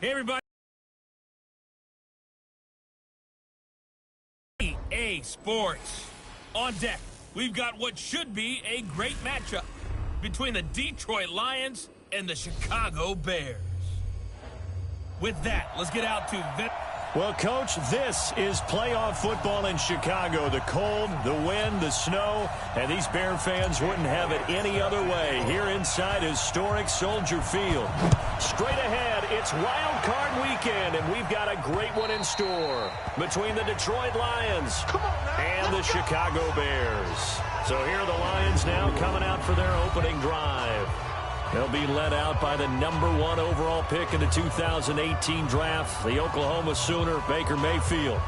Hey, everybody. EA Sports. On deck, we've got what should be a great matchup between the Detroit Lions and the Chicago Bears. With that, let's get out to... Well, Coach, this is playoff football in Chicago. The cold, the wind, the snow, and these Bear fans wouldn't have it any other way here inside historic Soldier Field. Straight ahead, it's Wild Card Weekend, and we've got a great one in store between the Detroit Lions and the Chicago Bears. So here are the Lions now coming out for their opening drive. They'll be led out by the #1 overall pick in the 2018 draft, the Oklahoma Sooner, Baker Mayfield.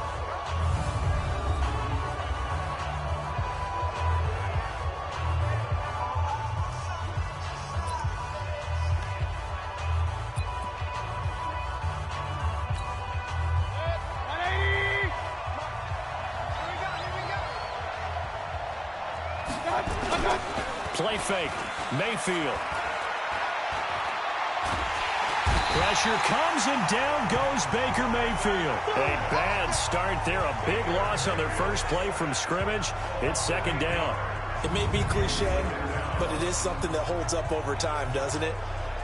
Play fake, Mayfield. Pressure comes, and down goes Baker Mayfield. A bad start there. A big loss on their first play from scrimmage. It's second down. It may be cliche, but it is something that holds up over time, doesn't it?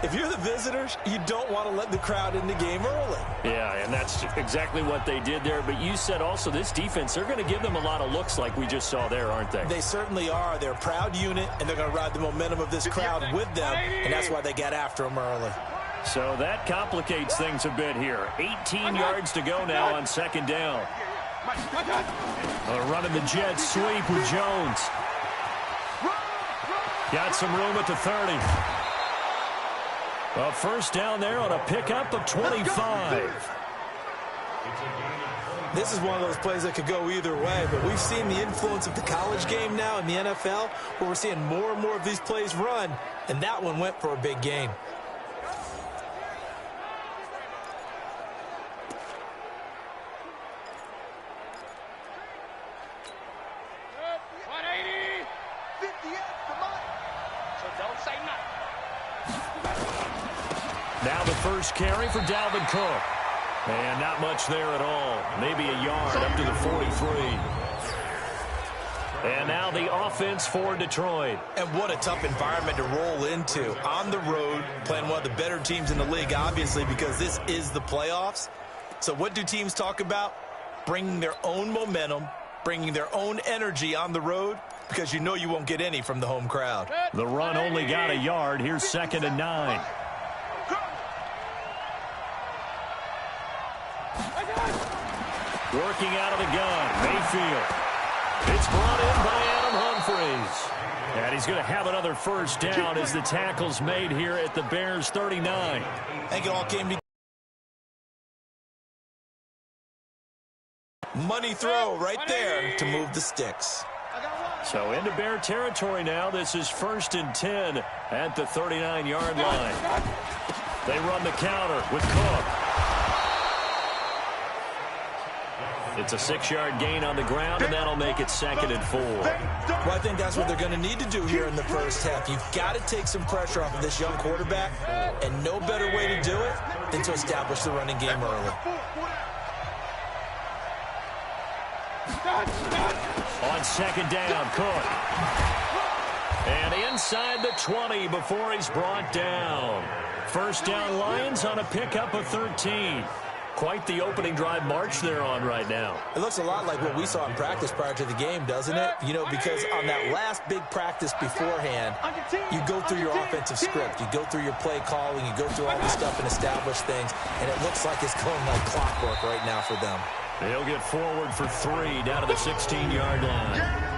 If you're the visitors, you don't want to let the crowd in the game early. Yeah, and that's exactly what they did there. But you said also this defense, they're going to give them a lot of looks like we just saw there, aren't they? They certainly are. They're a proud unit, and they're going to ride the momentum of this crowd with them, and that's why they got after them early. So that complicates things a bit here. 18 yards to go now on second down. Running the jet sweep with Jones. Got some room at the 30. A first down there on a pickup of 25. This is one of those plays that could go either way, but we've seen the influence of the college game now in the NFL, where we're seeing more and more of these plays run, and that one went for a big gain. Now the first carry for Dalvin Cook. And not much there at all. Maybe a yard up to the 43. And now the offense for Detroit. And what a tough environment to roll into. On the road, playing one of the better teams in the league, obviously, because this is the playoffs. So what do teams talk about? Bringing their own momentum, bringing their own energy on the road, because you know you won't get any from the home crowd. The run only got a yard. Here's 2nd and 9. Working out of the gun, Mayfield. It's brought in by Adam Humphries. And he's going to have another first down as the tackle's made here at the Bears' 39. I think it all came together. Money throw right there to move the sticks. So into Bear territory now. This is 1st and 10 at the 39-yard line. They run the counter with Cook. It's a 6-yard gain on the ground, and that'll make it 2nd and 4. Well, I think that's what they're going to need to do here in the first half. You've got to take some pressure off of this young quarterback, and no better way to do it than to establish the running game early. On 2nd down, Cook. And inside the 20 before he's brought down. First down Lions on a pickup of 13. Quite the opening drive march they're on right now. It looks a lot like what we saw in practice prior to the game, doesn't it? You know, because on that last big practice beforehand, you go through your offensive script. You go through your play calling. You go through all this stuff and establish things. And it looks like it's going like clockwork right now for them. They'll get forward for 3 down to the 16-yard line.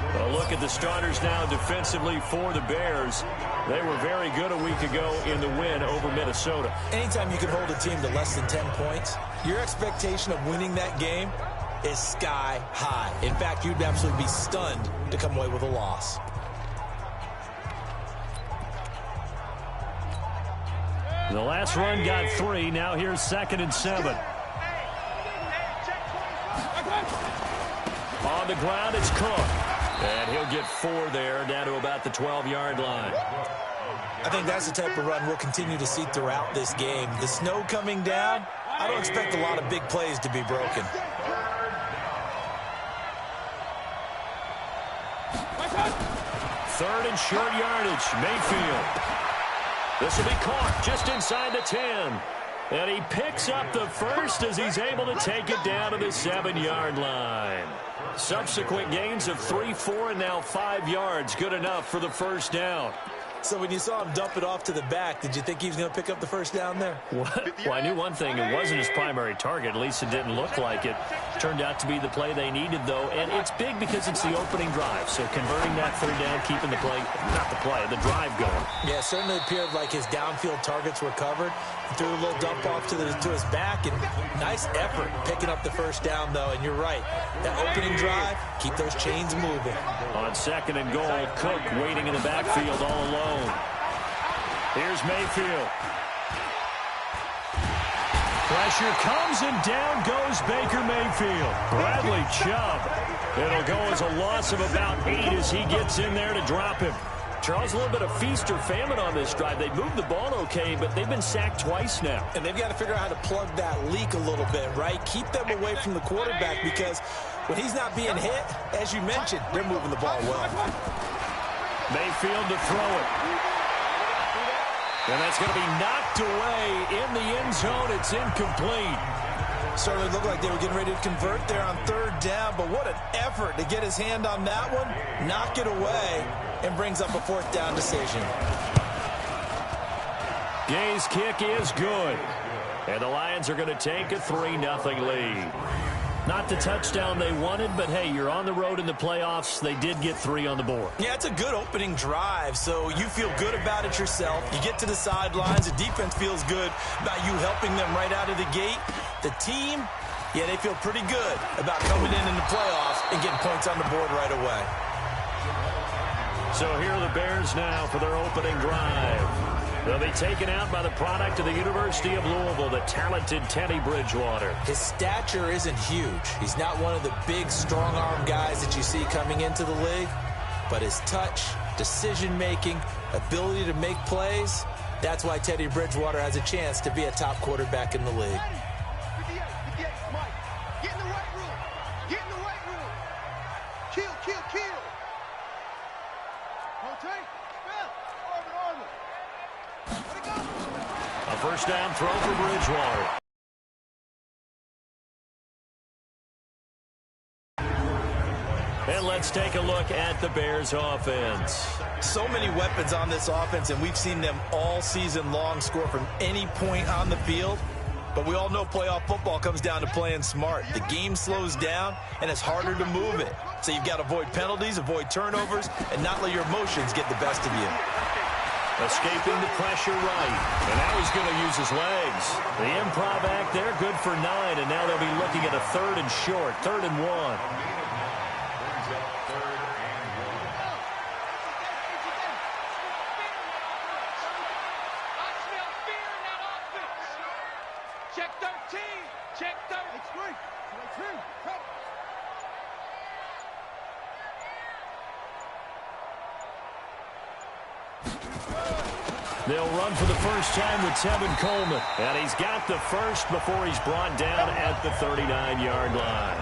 A look at the starters now defensively for the Bears. They were very good a week ago in the win over Minnesota. Anytime you can hold a team to less than 10 points, your expectation of winning that game is sky high. In fact, you'd absolutely be stunned to come away with a loss. The last run got 3. Now here's 2nd and 7. On the ground, it's Cook. And he'll get 4 there, down to about the 12-yard line. I think that's the type of run we'll continue to see throughout this game. The snow coming down, I don't expect a lot of big plays to be broken. Third and short yardage, Mayfield. This will be caught just inside the 10. And he picks up the first as he's able to take it down to the 7-yard line. Subsequent gains of 3, 4, and now 5 yards. Good enough for the first down. So when you saw him dump it off to the back, did you think he was going to pick up the first down there? Well, I knew one thing. It wasn't his primary target. At least it didn't look like it. Turned out to be the play they needed, though. And it's big because it's the opening drive. So converting that third down, keeping the play, not the play, the drive going. Yeah, it certainly appeared like his downfield targets were covered. He threw a little dump off to his back, and nice effort picking up the first down, though. And you're right. That opening drive, keep those chains moving. On second and goal, Cook waiting in the backfield all alone. Here's Mayfield. Pressure comes and down goes Baker Mayfield. Bradley Chubb. It'll go as a loss of about 8 as he gets in there to drop him. Charles, a little bit of feast or famine on this drive. They moved the ball okay, but they've been sacked twice now. And they've got to figure out how to plug that leak a little bit, right? Keep them away from the quarterback because when he's not being hit, as you mentioned, they're moving the ball well. Mayfield to throw it. And that's going to be knocked away in the end zone. It's incomplete. Certainly looked like they were getting ready to convert there on third down, but what an effort to get his hand on that one, knock it away, and brings up a fourth down decision. Gay's kick is good. And the Lions are going to take a 3-0 lead. Not the touchdown they wanted, but hey, you're on the road in the playoffs. They did get 3 on the board. Yeah, it's a good opening drive, so you feel good about it yourself. You get to the sidelines. The defense feels good about you helping them right out of the gate. The team, yeah, they feel pretty good about coming in the playoffs and getting points on the board right away. So here are the Bears now for their opening drive. They'll be taken out by the product of the University of Louisville, the talented Teddy Bridgewater. His stature isn't huge. He's not one of the big, strong-arm guys that you see coming into the league. But his touch, decision-making, ability to make plays, that's why Teddy Bridgewater has a chance to be a top quarterback in the league. First down throw for Bridgewater. And let's take a look at the Bears offense. So many weapons on this offense, and we've seen them all season long score from any point on the field. But we all know playoff football comes down to playing smart. The game slows down, and it's harder to move it. So you've got to avoid penalties, avoid turnovers, and not let your emotions get the best of you. Escaping the pressure right. And now he's going to use his legs. The improv act there, good for 9. And now they'll be looking at a 3rd and short, 3rd and 1. Check 13. Check 13. They'll run for the first time with Tevin Coleman. And he's got the first before he's brought down at the 39-yard line.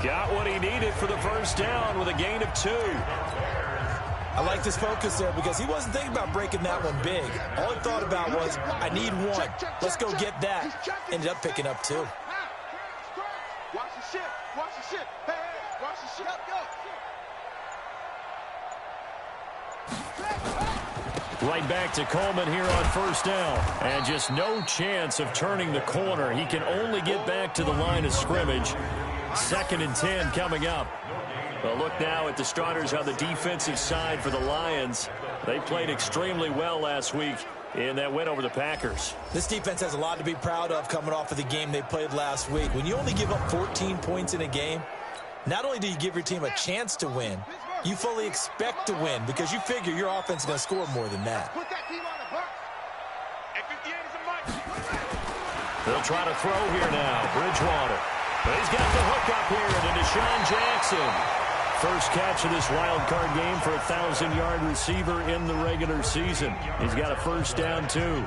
Got what he needed for the first down with a gain of 2. I like this focus there because he wasn't thinking about breaking that one big. All he thought about was, I need 1. Let's go get that. Ended up picking up 2. Watch the ship. Watch the ship. Hey, watch the ship. Go. Right back to Coleman here on first down. And just no chance of turning the corner. He can only get back to the line of scrimmage. 2nd and 10 coming up. Well, look now at the starters on the defensive side for the Lions. They played extremely well last week in that win over the Packers. This defense has a lot to be proud of coming off of the game they played last week. When you only give up 14 points in a game, not only do you give your team a chance to win, you fully expect to win because you figure your offense is going to score more than that. They'll try to throw here now. Bridgewater. But he's got the hook up here to Deshaun Jackson. First catch of this wild card game for a 1,000-yard receiver in the regular season. He's got a first down, too.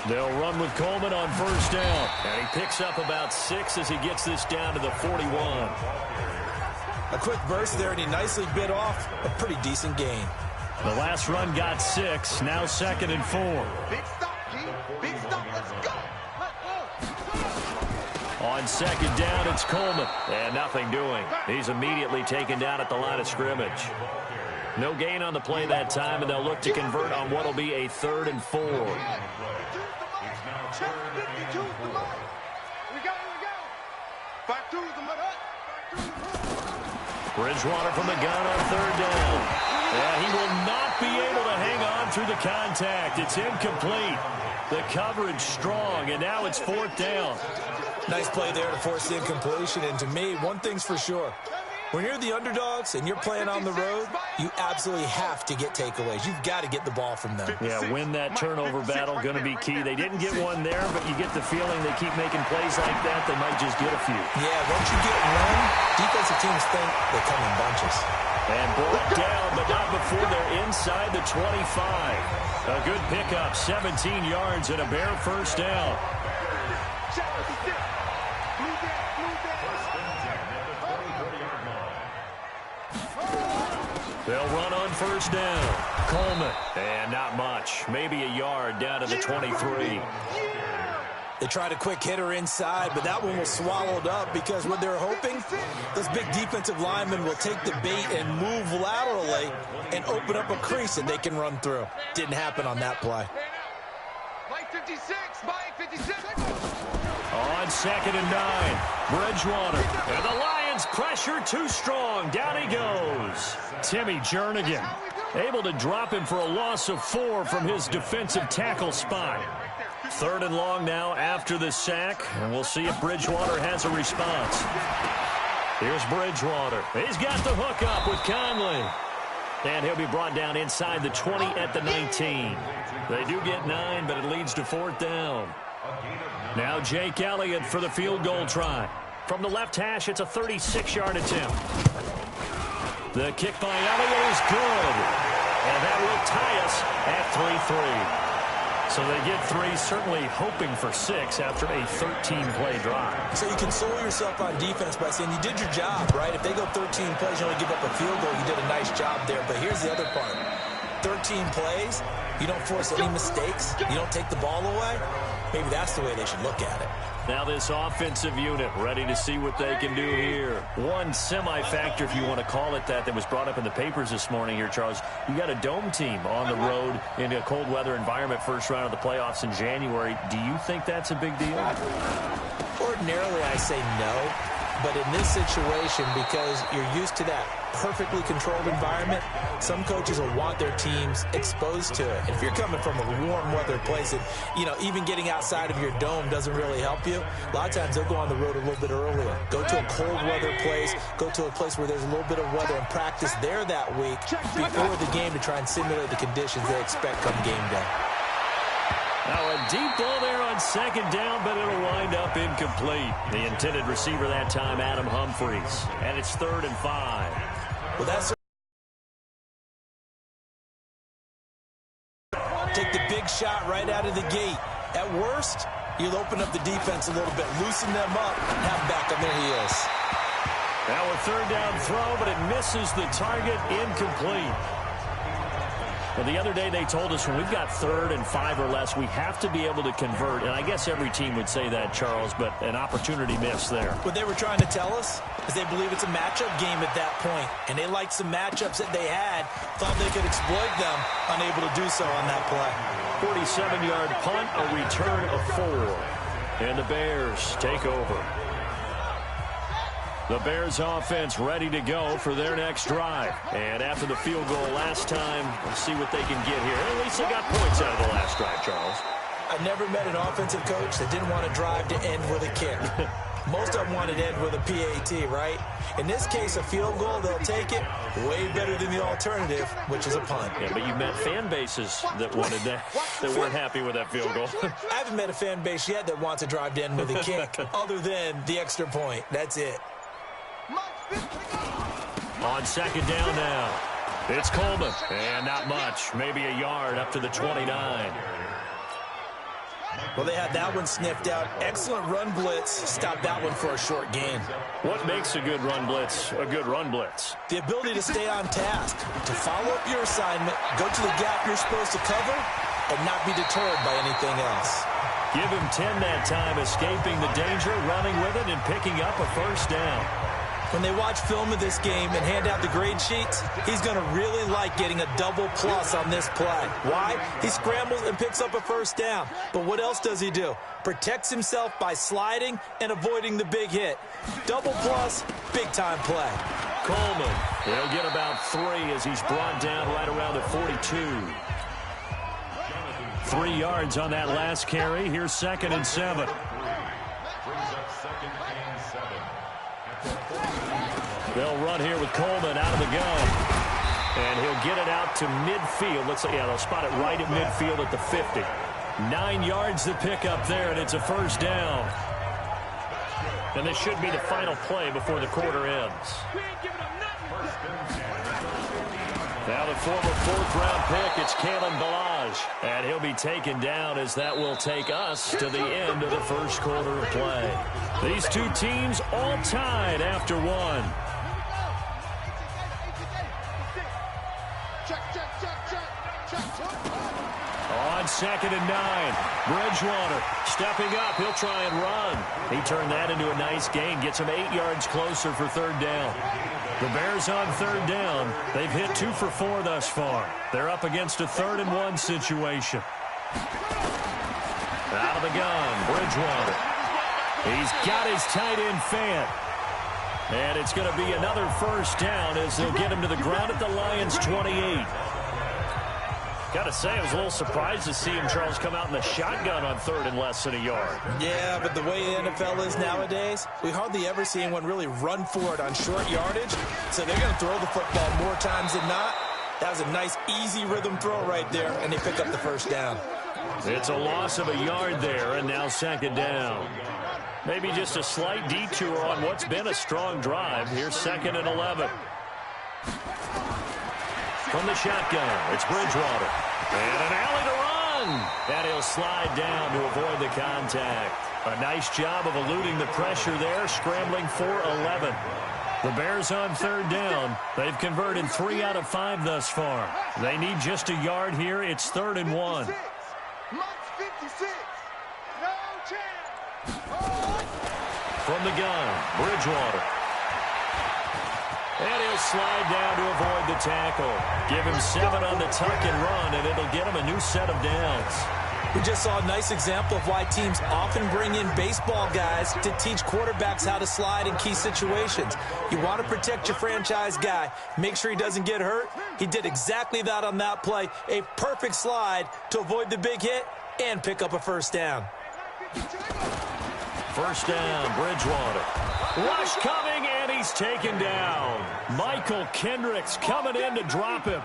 They'll run with Coleman on first down. And he picks up about 6 as he gets this down to the 41. A quick burst there, and he nicely bit off a pretty decent gain. The last run got 6. Now 2nd and 4. Big stop, G. Big stop. Let's go. On second down, it's Coleman. And nothing doing. He's immediately taken down at the line of scrimmage. No gain on the play that time, and they'll look to convert on what will be a 3rd and 4. Bridgewater from the gun on 3rd down. Yeah, he will not be able to hang on through the contact. It's incomplete. The coverage strong, and now it's 4th down. Nice play there to force the incompletion, and to me, one thing's for sure. When you're the underdogs and you're playing on the road, you absolutely have to get takeaways. You've got to get the ball from them. Yeah, win that turnover battle, going to be key. They didn't get one there, but you get the feeling they keep making plays like that, they might just get a few. Yeah, once you get one, defensive teams think they come in bunches. And brought down, but not before they're inside the 25. A good pickup, 17 yards and a bare first down. They'll run on first down. Coleman. And not much. Maybe a yard down to the 23. They tried a quick hitter inside, but that one was swallowed up because what they're hoping, those big defensive linemen will take the bait and move laterally and open up a crease that they can run through. Didn't happen on that play. Mike 56, Mike 56. On 2nd and 9, Bridgewater. And the Lions pressure too strong. Down he goes. Timmy Jernigan able to drop him for a loss of 4 from his defensive tackle spot. 3rd and long now after the sack, and we'll see if Bridgewater has a response. Here's Bridgewater. He's got the hook up with Conley. And he'll be brought down inside the 20 at the 19. They do get 9, but it leads to 4th down. Now Jake Elliott for the field goal try. From the left hash, it's a 36-yard attempt. The kick by Elliott is good. And that will tie us at 3-3. So they get 3, certainly hoping for 6 after a 13-play drive. So you console yourself on defense by saying you did your job, right? If they go 13 plays, you only give up a field goal, you did a nice job there. But here's the other part. 13 plays, you don't force any mistakes, you don't take the ball away. Maybe that's the way they should look at it. Now this offensive unit ready to see what they can do here. One semi-factor, if you want to call it that was brought up in the papers this morning here, Charles. You got a dome team on the road in a cold weather environment, first round of the playoffs in January. Do you think that's a big deal? Ordinarily, I say no. But in this situation, because you're used to that perfectly controlled environment, some coaches will want their teams exposed to it. And if you're coming from a warm weather place and, even getting outside of your dome doesn't really help you, a lot of times they'll go on the road a little bit earlier. Go to a cold weather place, go to a place where there's a little bit of weather and practice there that week before the game to try and simulate the conditions they expect come game day. Now a deep ball there on 2nd down, but it'll wind up incomplete. The intended receiver that time, Adam Humphries. And it's 3rd and 5. Well, that's... Take the big shot right out of the gate. At worst, you'll open up the defense a little bit, loosen them up, and have them back on their heels. Now a 3rd down throw, but it misses the target, incomplete. Well, the other day they told us when we've got 3rd and 5 or less, we have to be able to convert. And I guess every team would say that, Charles, but an opportunity missed there. What they were trying to tell us is they believe it's a matchup game at that point. And they liked some matchups that they had, thought they could exploit them, unable to do so on that play. 47-yard punt, a return of 4. And the Bears take over. The Bears offense ready to go for their next drive. And after the field goal last time, we'll see what they can get here. At least they got points out of the last drive, Charles. I never met an offensive coach that didn't want to drive to end with a kick. Most of them want it to end with a PAT, right? In this case, a field goal, they'll take it way better than the alternative, which is a punt. Yeah, but you've met fan bases that wanted that, that weren't happy with that field goal. I haven't met a fan base yet that wants to drive to end with a kick, other than the extra point. That's it. On second down now, it's Coleman. And not much, maybe a yard up to the 29. Well, they had that one sniffed out. Excellent run blitz. Stopped that one for a short gain. What makes a good run blitz a good run blitz? The ability to stay on task, to follow up your assignment, go to the gap you're supposed to cover, and not be deterred by anything else. Give him 10 that time, escaping the danger, running with it, and picking up a first down. When they watch film of this game and hand out the grade sheets, he's going to really like getting a double plus on this play. Why? He scrambles and picks up a first down. But what else does he do? Protects himself by sliding and avoiding the big hit. Double plus, big-time play. Coleman, he'll get about 3 as he's brought down right around the 42. 3 yards on that last carry. Here's 2nd and 7. They'll run here with Coleman out of the gun. And he'll get it out to midfield. Let's say, yeah, they'll spot it right at midfield at the 50. 9 yards to pick up there, and it's a first down. And this should be the final play before the quarter ends. Now the former 4th-round pick, it's Kalen Ballage. And he'll be taken down as that will take us to the end of the first quarter of play. These two teams all tied after one. On 2nd and 9, Bridgewater stepping up. He'll try and run. He turned that into a nice gain. Gets him 8 yards closer for 3rd down. The Bears on 3rd down. They've hit 2 for 4 thus far. They're up against a 3rd and 1 situation. Out of the gun, Bridgewater. He's got his tight end Fant. And it's going to be another first down as they'll get him to the ground at the Lions' 28. Got to say, I was a little surprised to see him, Charles, come out in the shotgun on 3rd and less than a yard. Yeah, but the way the NFL is nowadays, we hardly ever see anyone really run for it on short yardage. So they're going to throw the football more times than not. That was a nice, easy rhythm throw right there, and they pick up the first down. It's a loss of a yard there, and now 2nd down. Maybe just a slight detour on what's been a strong drive. Here's 2nd and 11. From the shotgun, it's Bridgewater. And an alley to run. And he'll slide down to avoid the contact. A nice job of eluding the pressure there, scrambling for 11. The Bears on 3rd down. They've converted 3 out of 5 thus far. They need just a yard here. It's 3rd and 1. From the gun, Bridgewater. And he'll slide down to avoid the tackle. Give him 7 on the tuck and run, and it'll get him a new set of downs. We just saw a nice example of why teams often bring in baseball guys to teach quarterbacks how to slide in key situations. You want to protect your franchise guy. Make sure he doesn't get hurt. He did exactly that on that play. A perfect slide to avoid the big hit and pick up a first down. First down, Bridgewater. Rush coming, and he's taken down. Michael Kendricks coming in to drop him.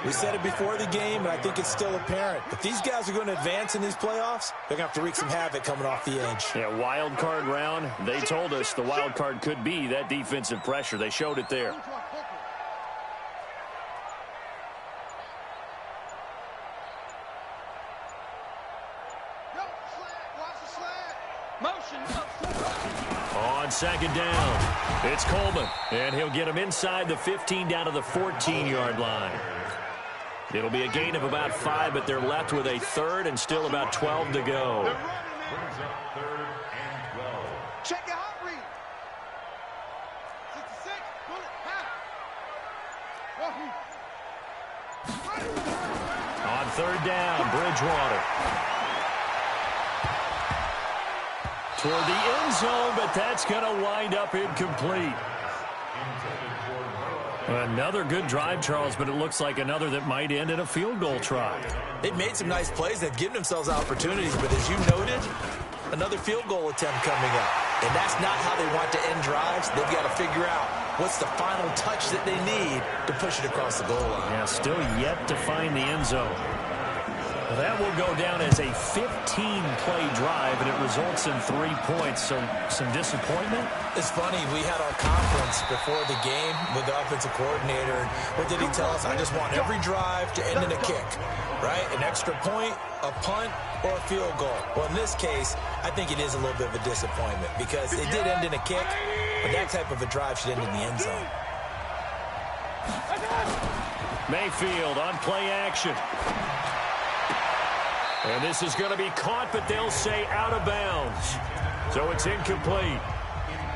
We said it before the game, and I think it's still apparent. If these guys are going to advance in these playoffs, they're going to have to wreak some havoc coming off the edge. Yeah, wild card round. They told us the wild card could be that defensive pressure. They showed it there. On 2nd down, it's Coleman, and he'll get him inside the 15 down to the 14-yard line. It'll be a gain of about 5, but they're left with a 3rd and still about 12 to go. Check it out, read. 66, On 3rd down, Bridgewater. Toward the end zone, but that's going to wind up incomplete. Another good drive, Charles, but it looks like another that might end in a field goal try. They've made some nice plays. They've given themselves opportunities, but as you noted, another field goal attempt coming up. And that's not how they want to end drives. They've got to figure out what's the final touch that they need to push it across the goal line. Yeah, still yet to find the end zone. Well, that will go down as a 15-play drive, and it results in 3 points. So some disappointment? It's funny. We had our conference before the game with the offensive coordinator. And what did he tell us? I just want every drive to end in a kick, right? An extra point, a punt, or a field goal. Well, in this case, I think it is a little bit of a disappointment because it did end in a kick, but that type of a drive should end in the end zone. Mayfield on play action. And this is going to be caught, but they'll say out of bounds. So it's incomplete.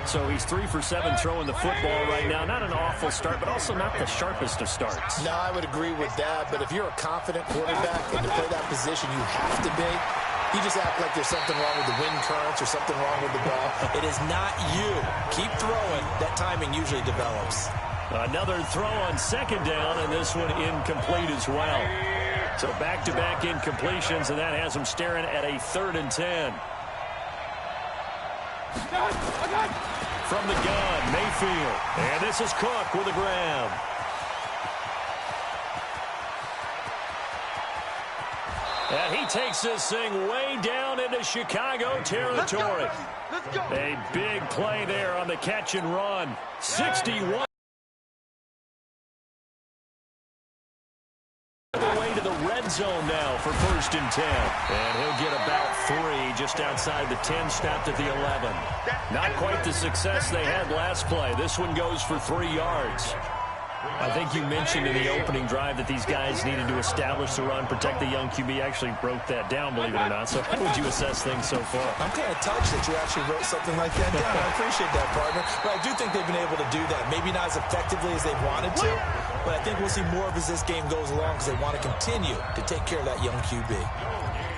So he's 3 for 7 throwing the football right now. Not an awful start, but also not the sharpest of starts. No, I would agree with that. But if you're a confident quarterback and to play that position, you have to be. You just act like there's something wrong with the wind currents or something wrong with the ball. It is not you. Keep throwing. That timing usually develops. Another throw on second down, and this one incomplete as well. So back-to-back incompletions, and that has them staring at a 3rd and 10. From the gun, Mayfield. And this is Cook with a grab. And he takes this thing way down into Chicago territory. Let's go. A big play there on the catch and run. 61. Way to the red zone now for 1st and 10. And he'll get about 3 just outside the 10, stopped at the 11. Not quite the success they had last play. This one goes for 3 yards. I think you mentioned in the opening drive that these guys needed to establish the run, protect the young QB. Actually wrote that down, believe it or not. So how would you assess things so far? I'm kind of touched that you actually wrote something like that down. I appreciate that, partner. But I do think they've been able to do that. Maybe not as effectively as they wanted to, but I think we'll see more of as this game goes along because they want to continue to take care of that young QB.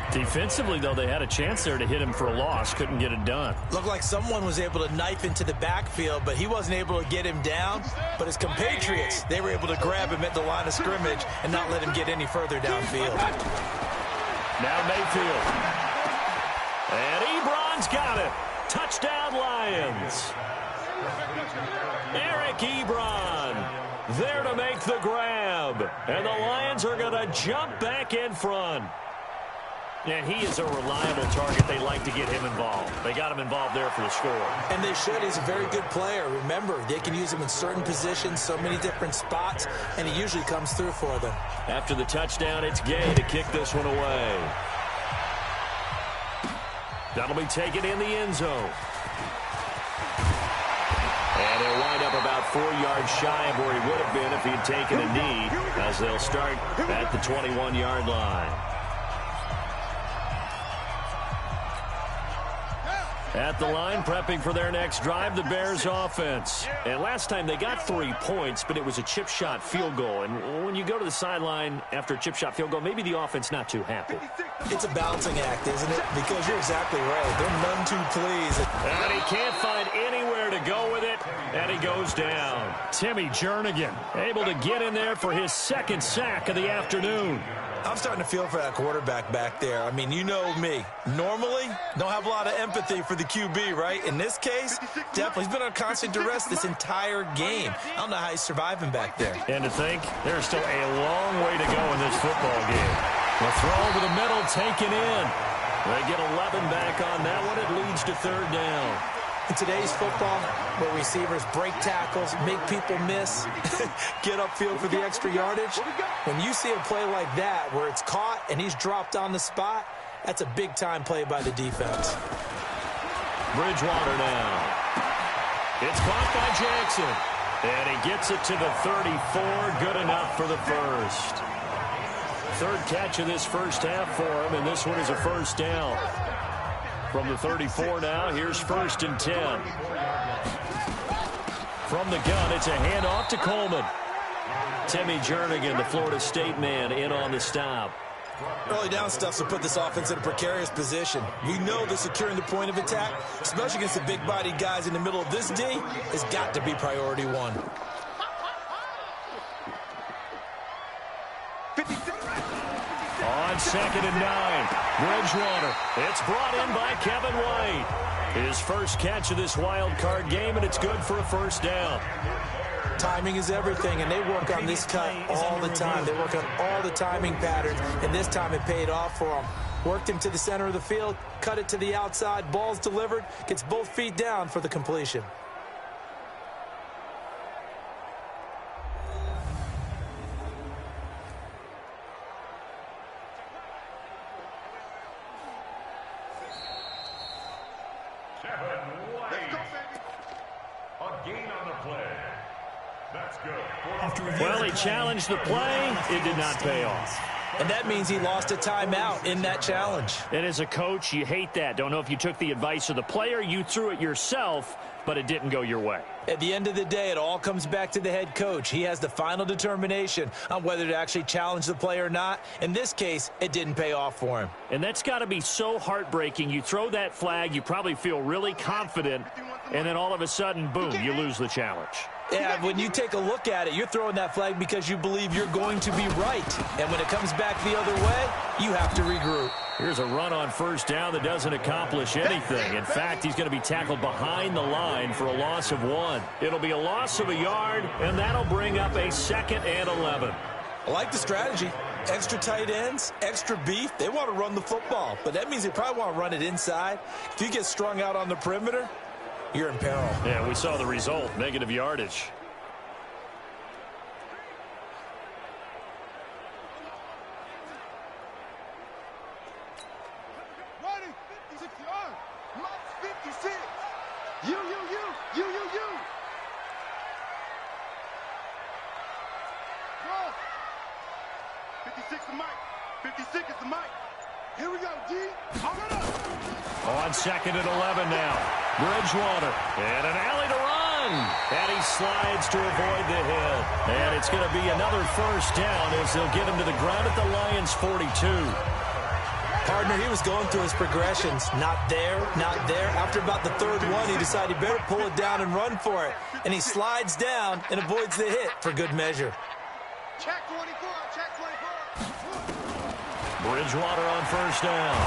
Defensively, though, they had a chance there to hit him for a loss. Couldn't get it done. Looked like someone was able to knife into the backfield, but he wasn't able to get him down. But his compatriots, they were able to grab him at the line of scrimmage and not let him get any further downfield. Now Mayfield. And Ebron's got it. Touchdown, Lions. Eric Ebron there to make the grab. And the Lions are going to jump back in front. And he is a reliable target. They like to get him involved. They got him involved there for the score. And they should. He's a very good player. Remember, they can use him in certain positions, so many different spots, and he usually comes through for them. After the touchdown, it's Gay to kick this one away. That'll be taken in the end zone. And he'll wind up about 4 yards shy of where he would have been if he had taken a knee, as they'll start at the 21-yard line. At the line, prepping for their next drive, the Bears offense. And last time they got 3 points, but it was a chip shot field goal. And when you go to the sideline after a chip shot field goal, maybe the offense not too happy. It's a balancing act, isn't it? Because you're exactly right. They're none too pleased. And he can't find anywhere to go with it, and he goes down. Timmy Jernigan able to get in there for his 2nd sack of the afternoon. I'm starting to feel for that quarterback back there. I mean, you know me. Normally, don't have a lot of empathy for the QB, right? In this case, definitely. He's been on constant duress this entire game. I don't know how he's surviving back there. And to think, there's still a long way to go in this football game. The throw over the middle, taken in. They get 11 back on that one. It leads to 3rd down. In today's football, where receivers break tackles, make people miss, get upfield for the extra yardage, when you see a play like that where it's caught and he's dropped on the spot, that's a big-time play by the defense. Bridgewater now. It's caught by Jackson. And he gets it to the 34. Good enough for the first. 3rd catch of this first half for him, and this one is a 1st down. From the 34 now, here's 1st and 10. From the gun, it's a handoff to Coleman. Timmy Jernigan, the Florida State man, in on the stop. Early down stuff will put this offense in a precarious position. We know that securing the point of attack, especially against the big-bodied guys in the middle of this D, has got to be priority 1. On 2nd and 9, Bridgewater. It's brought in by Kevin White. His first catch of this wild card game, and it's good for a first down. Timing is everything, and they work on this cut all the time. They work on all the timing patterns, and this time it paid off for them. Worked him to the center of the field, cut it to the outside, ball's delivered, gets both feet down for the completion. Well, he challenged the play. It did not pay off. And that means he lost a timeout in that challenge. And as a coach, you hate that. Don't know if you took the advice of the player, you threw it yourself, but it didn't go your way. At the end of the day, it all comes back to the head coach. He has the final determination on whether to actually challenge the play or not. In this case, it didn't pay off for him. And that's got to be so heartbreaking. You throw that flag, you probably feel really confident, and then all of a sudden, boom, you lose the challenge. Yeah, when you take a look at it, you're throwing that flag because you believe you're going to be right. And when it comes back the other way, you have to regroup. Here's a run on first down that doesn't accomplish anything. In fact, he's going to be tackled behind the line for a loss of 1. It'll be a loss of a yard, and that'll bring up a 2nd and 11. I like the strategy. Extra tight ends, extra beef. They want to run the football, but that means they probably want to run it inside. If you get strung out on the perimeter, you're in peril. Yeah, we saw the result, negative yardage. Ready? 56 yards. Mike 56. You. 56 to Mike. 56 is the Mike. Here we go, D. On 2nd and 11 now. Bridgewater. And an alley to run. And he slides to avoid the hit. And it's going to be another first down as they'll get him to the ground at the Lions' 42. Partner, he was going through his progressions. Not there, not there. After about the 3rd one, he decided he better pull it down and run for it. And he slides down and avoids the hit for good measure. Check 24. Bridgewater on first down.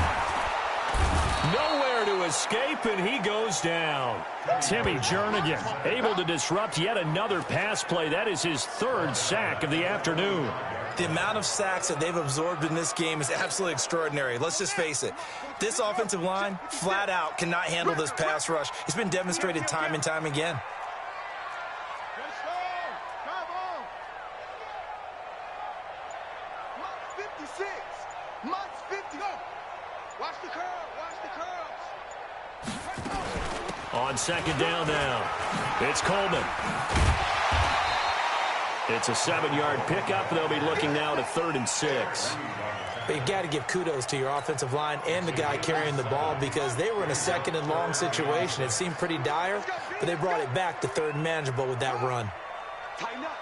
Nowhere to escape, and he goes down. Timmy Jernigan able to disrupt yet another pass play. That is his 3rd sack of the afternoon. The amount of sacks that they've absorbed in this game is absolutely extraordinary. Let's just face it. This offensive line, flat out, cannot handle this pass rush. It's been demonstrated time and time again. On 2nd down now, it's Coleman. It's a 7-yard pickup. They'll be looking now to 3rd and 6. But you've got to give kudos to your offensive line and the guy carrying the ball because they were in a 2nd and long situation. It seemed pretty dire, but they brought it back to 3rd and manageable with that run. Tighten up.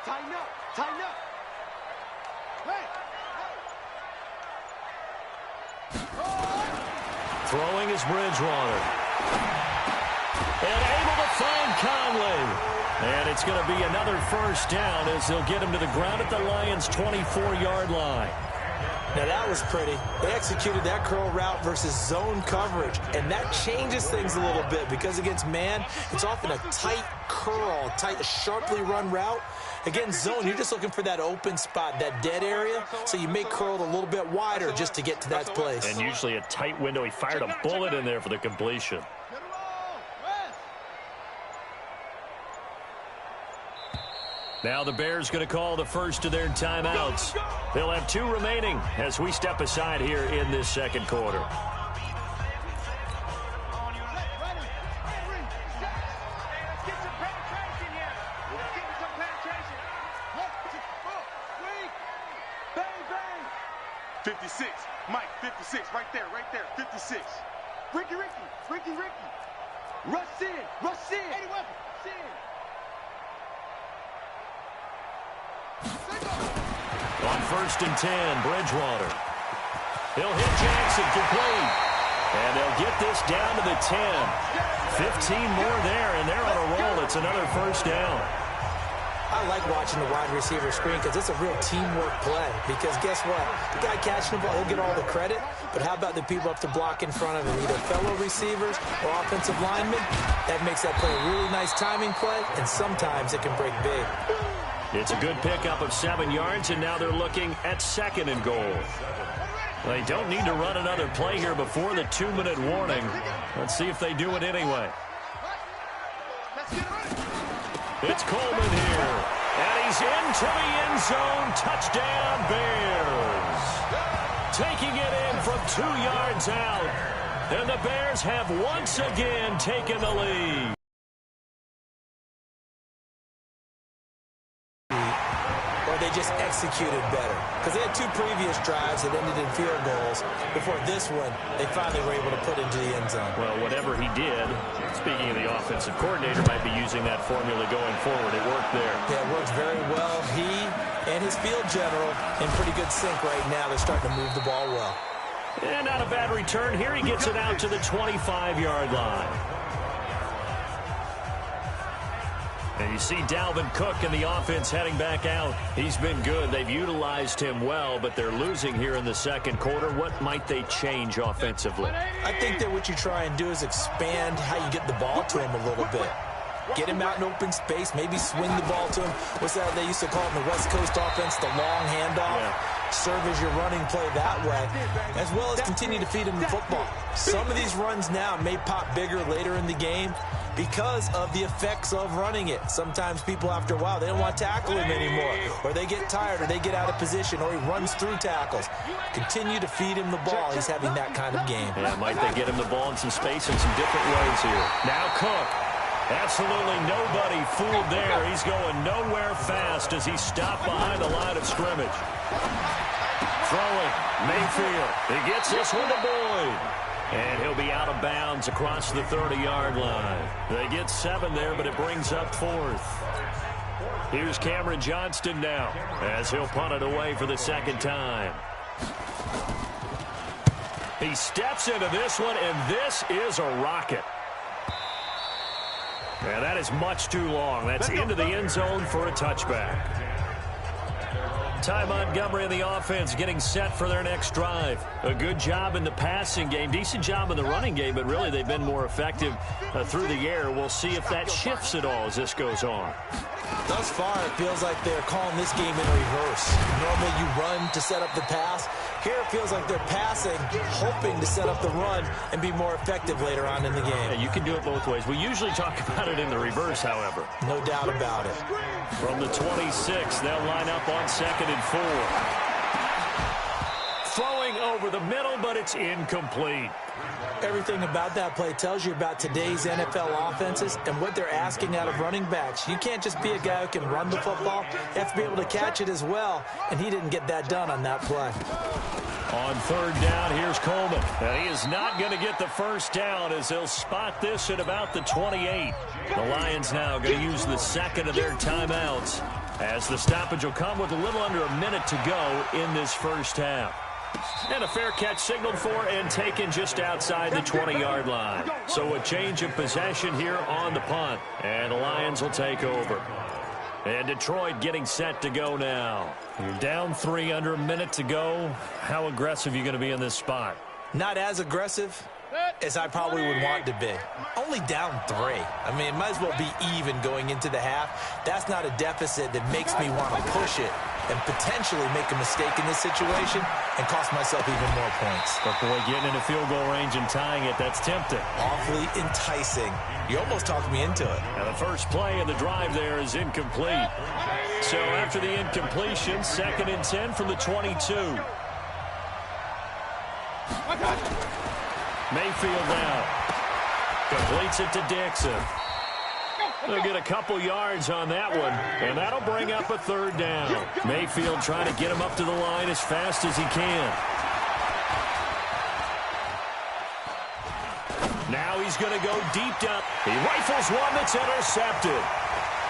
Throwing is Bridgewater. And able to find Conley. And it's going to be another first down as they'll get him to the ground at the Lions' 24-yard line. Now, that was pretty. They executed that curl route versus zone coverage, and that changes things a little bit because against man, it's often a tight curl, tight, sharply run route. Against zone, you're just looking for that open spot, that dead area, so you make curl a little bit wider just to get to that place. And usually a tight window. He fired a bullet in there for the completion. Now the Bears going to call the first of their timeouts. They'll have 2 remaining as we step aside here in this 2nd quarter. Mike, 56, right there, 56. Ricky. Rush in. 80 weapon. On 1st and 10, Bridgewater. He'll hit Jackson complete. And they'll get this down to the 10. 15 more there, and they're on a roll. It's another first down. I like watching the wide receiver screen because it's a real teamwork play. Because guess what? The guy catching the ball, he'll get all the credit. But how about the people up to block in front of him, either fellow receivers or offensive linemen? That makes that play a really nice timing play, and sometimes it can break big. It's a good pickup of 7 yards, and now they're looking at 2nd and goal. They don't need to run another play here before the 2-minute warning. Let's see if they do it anyway. It's Coleman here, and he's into the end zone. Touchdown, Bears. Taking it in from 2 yards out, and the Bears have once again taken the lead. They just executed better because they had 2 previous drives that ended in field goals. Before this one, they finally were able to put into the end zone. Well, whatever he did, speaking of the offensive coordinator, might be using that formula going forward. It worked there. Yeah, it works very well. He and his field general in pretty good sync right now. They're starting to move the ball well. And not a bad return here. He gets it out to the 25-yard line. And you see Dalvin Cook and the offense heading back out. He's been good. They've utilized him well, but they're losing here in the second quarter. What might they change offensively? I think that what you try and do is expand how you get the ball to him a little bit. Get him out in open space, maybe swing the ball to him. What's that they used to call it in the West Coast offense, the long handoff? Yeah. Serve as your running play that way, as well as continue to feed him the football. Some of these runs now may pop bigger later in the game because of the effects of running it. Sometimes people, after a while, they don't want to tackle him anymore, or they get tired, or they get out of position, or he runs through tackles. Continue to feed him the ball. He's having that kind of game. Yeah, might they get him the ball in some space in some different ways here. Now Cook. Absolutely nobody fooled there. He's going nowhere fast as he stopped behind the line of scrimmage. Throwing, Mayfield. He gets this one to Boyd. And he'll be out of bounds across the 30-yard line. They get 7 there, but it brings up 4th. Here's Cameron Johnston now as he'll punt it away for the 2nd time. He steps into this one, and this is a rocket. And that is much too long. That's into the end zone for a touchback. Ty Montgomery and the offense getting set for their next drive. A good job in the passing game. Decent job in the running game, but really they've been more effective through the air. We'll see if that shifts at all as this goes on. Thus far, it feels like they're calling this game in reverse. Normally you run to set up the pass. Here it feels like they're passing, hoping to set up the run and be more effective later on in the game. Yeah, you can do it both ways. We usually talk about it in the reverse, however. No doubt about it. From the 26, they'll line up on 2nd and 4. Throwing over the middle, but it's incomplete. Everything about that play tells you about today's NFL offenses and what they're asking out of running backs. You can't just be a guy who can run the football. You have to be able to catch it as well, and he didn't get that done on that play. On 3rd down, here's Coleman. And he is not going to get the first down as they'll spot this at about the 28. The Lions now going to use the 2nd of their timeouts as the stoppage will come with a little under a minute to go in this first half. And a fair catch signaled for and taken just outside the 20-yard line. So a change of possession here on the punt. And the Lions will take over. And Detroit getting set to go now. You're down 3 under a minute to go. How aggressive are you going to be in this spot? Not as aggressive as I probably would want to be. Only down 3. I mean, it might as well be even going into the half. That's not a deficit that makes me want to push it and potentially make a mistake in this situation and cost myself even more points. But boy, getting into field goal range and tying it, that's tempting. Awfully enticing. You almost talked me into it. And the first play of the drive there is incomplete. So after the incompletion, 2nd and 10 from the 22. Mayfield now. Completes it to Dixon. They'll get a couple yards on that one, and that'll bring up a 3rd down. Mayfield trying to get him up to the line as fast as he can. Now he's going to go deep down. He rifles one that's intercepted.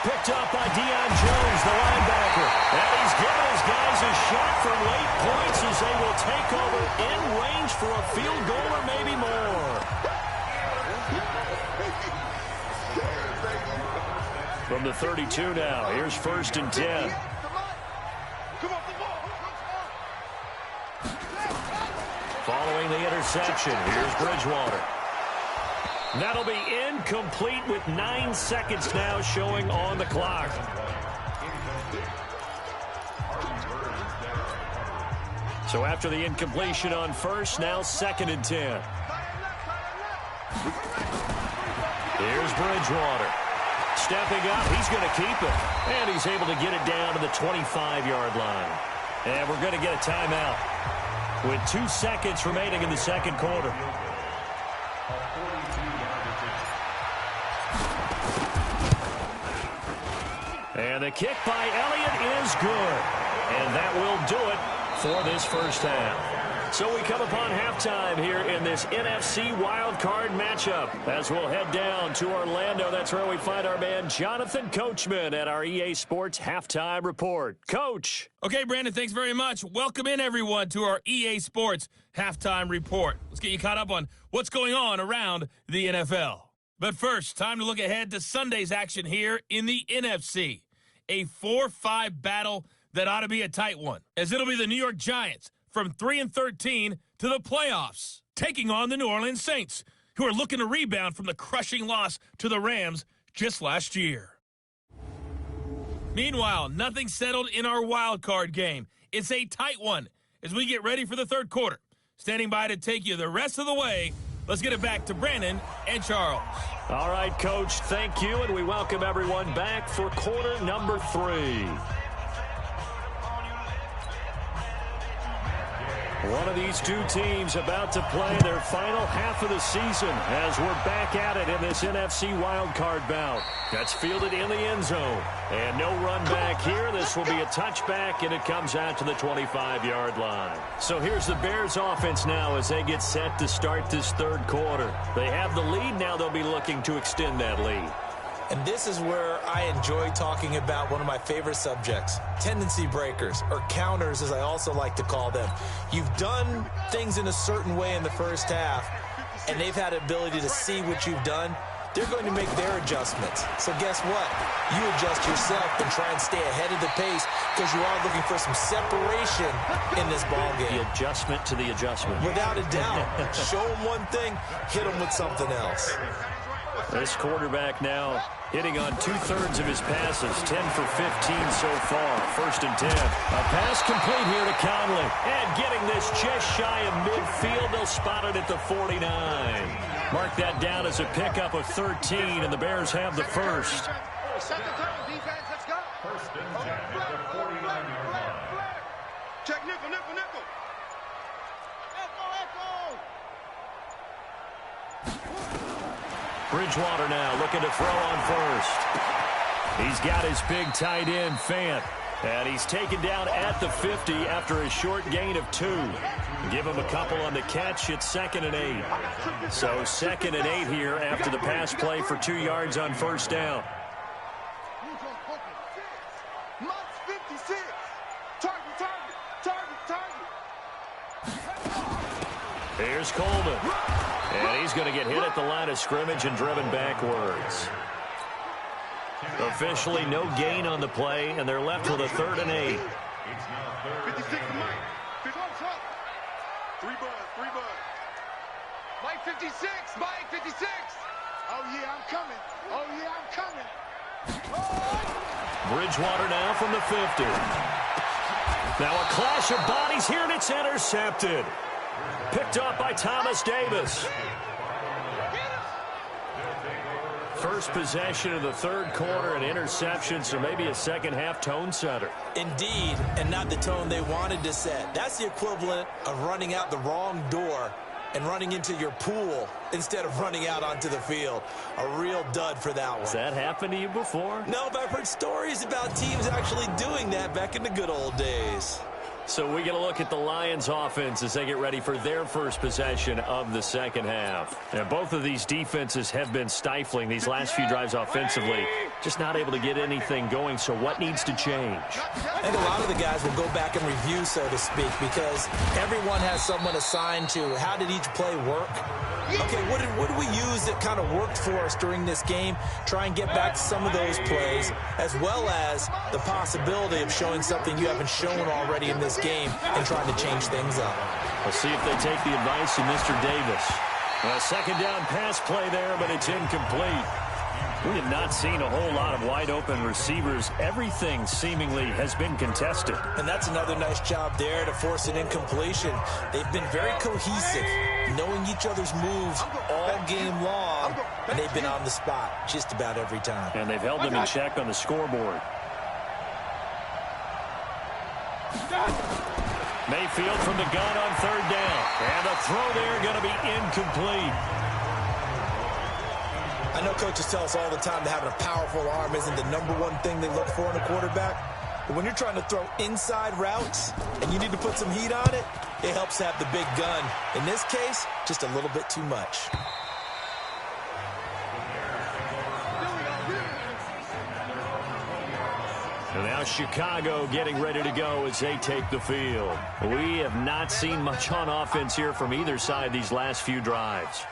Picked up by Deion Jones, the linebacker. And he's giving his guys a shot for late points as they will take over in range for a field goal or maybe more. From the 32 now, here's 1st and 10. Following the interception, here's Bridgewater. That'll be incomplete with 9 seconds now showing on the clock. So after the incompletion on 1st, now 2nd and 10. Here's Bridgewater. Stepping up, he's going to keep it. And he's able to get it down to the 25-yard line. And we're going to get a timeout with 2 seconds remaining in the second quarter. And the kick by Elliott is good. And that will do it for this first half. So we come upon halftime here in this NFC wildcard matchup as we'll head down to Orlando. That's where we find our man Jonathan Coachman at our EA Sports Halftime Report. Coach. Okay, Brandon, thanks very much. Welcome in, everyone, to our EA Sports Halftime Report. Let's get you caught up on what's going on around the NFL. But first, time to look ahead to Sunday's action here in the NFC. A 4-5 battle that ought to be a tight one, as it'll be the New York Giants from 3-13 to the playoffs, taking on the New Orleans Saints, who are looking to rebound from the crushing loss to the Rams just last year. Meanwhile, nothing settled in our wild card game. It's a tight one as we get ready for the third quarter. Standing by to take you the rest of the way, let's get it back to Brandon and Charles. All right, Coach, thank you, and we welcome everyone back for quarter number 3. One of these two teams about to play their final half of the season as we're back at it in this NFC wildcard bout. That's fielded in the end zone. And no run back here. This will be a touchback, and it comes out to the 25-yard line. So here's the Bears offense now as they get set to start this third quarter. They have the lead. Now they'll be looking to extend that lead. And this is where I enjoy talking about one of my favorite subjects, tendency breakers, or counters as I also like to call them. You've done things in a certain way in the first half, and they've had the ability to see what you've done. They're going to make their adjustments. So guess what? You adjust yourself and try and stay ahead of the pace because you are looking for some separation in this ball game. The adjustment to the adjustment. Without a doubt. Show them one thing, hit them with something else. This quarterback now hitting on 2/3 of his passes, 10 for 15 so far. 1st and 10. A pass complete here to Conley. And getting this just shy of midfield. They'll spot it at the 49. Mark that down as a pickup of 13, and the Bears have the first. Second down, defense, let's go. 1st and 10 at the 49-yard line. Check nickel, nickel, nickel. Bridgewater now looking to throw on 1st. He's got his big tight end, Fant. And he's taken down at the 50 after a short gain of 2. Give him a couple on the catch. It's 2nd and 8. So 2nd and 8 here after the pass play for 2 yards on 1st down. Mott's 56. Target. Here's Coleman. And he's going to get hit at the line of scrimmage and driven backwards. Officially no gain on the play, and they're left with a 3rd and 8. 56 to Mike. 3 bud. Mike 56. Mike 56. Oh, yeah, I'm coming. Bridgewater now from the 50. Now a clash of bodies here, and it's intercepted. Picked up by Thomas Davis. First possession of the third quarter, an interception, so maybe a second half tone setter. Indeed, and not the tone they wanted to set. That's the equivalent of running out the wrong door and running into your pool instead of running out onto the field. A real dud for that one. Has that happened to you before? No, but I've heard stories about teams actually doing that back in the good old days. So we get a look at the Lions offense as they get ready for their first possession of the second half. And both of these defenses have been stifling these last few drives offensively. Just not able to get anything going, so what needs to change? I think a lot of the guys will go back and review, so to speak, because everyone has someone assigned to how did each play work. Okay, what did we use that kind of worked for us during this game? Try and get back to some of those plays, as well as the possibility of showing something you haven't shown already in this game and trying to change things up. We'll see if they take the advice of Mr. Davis. A second down pass play there, but it's incomplete. We have not seen a whole lot of wide-open receivers. Everything seemingly has been contested. And that's another nice job there to force an incompletion. They've been very cohesive, knowing each other's moves all game long, and they've been on the spot just about every time. And they've held them in check on the scoreboard. Mayfield from the gun on third down. And the throw there going to be incomplete. I know coaches tell us all the time that having a powerful arm isn't the #1 thing they look for in a quarterback. But when you're trying to throw inside routes and you need to put some heat on it, it helps to have the big gun. In this case, just a little bit too much. And now Chicago getting ready to go as they take the field. We have not seen much on offense here from either side these last few drives.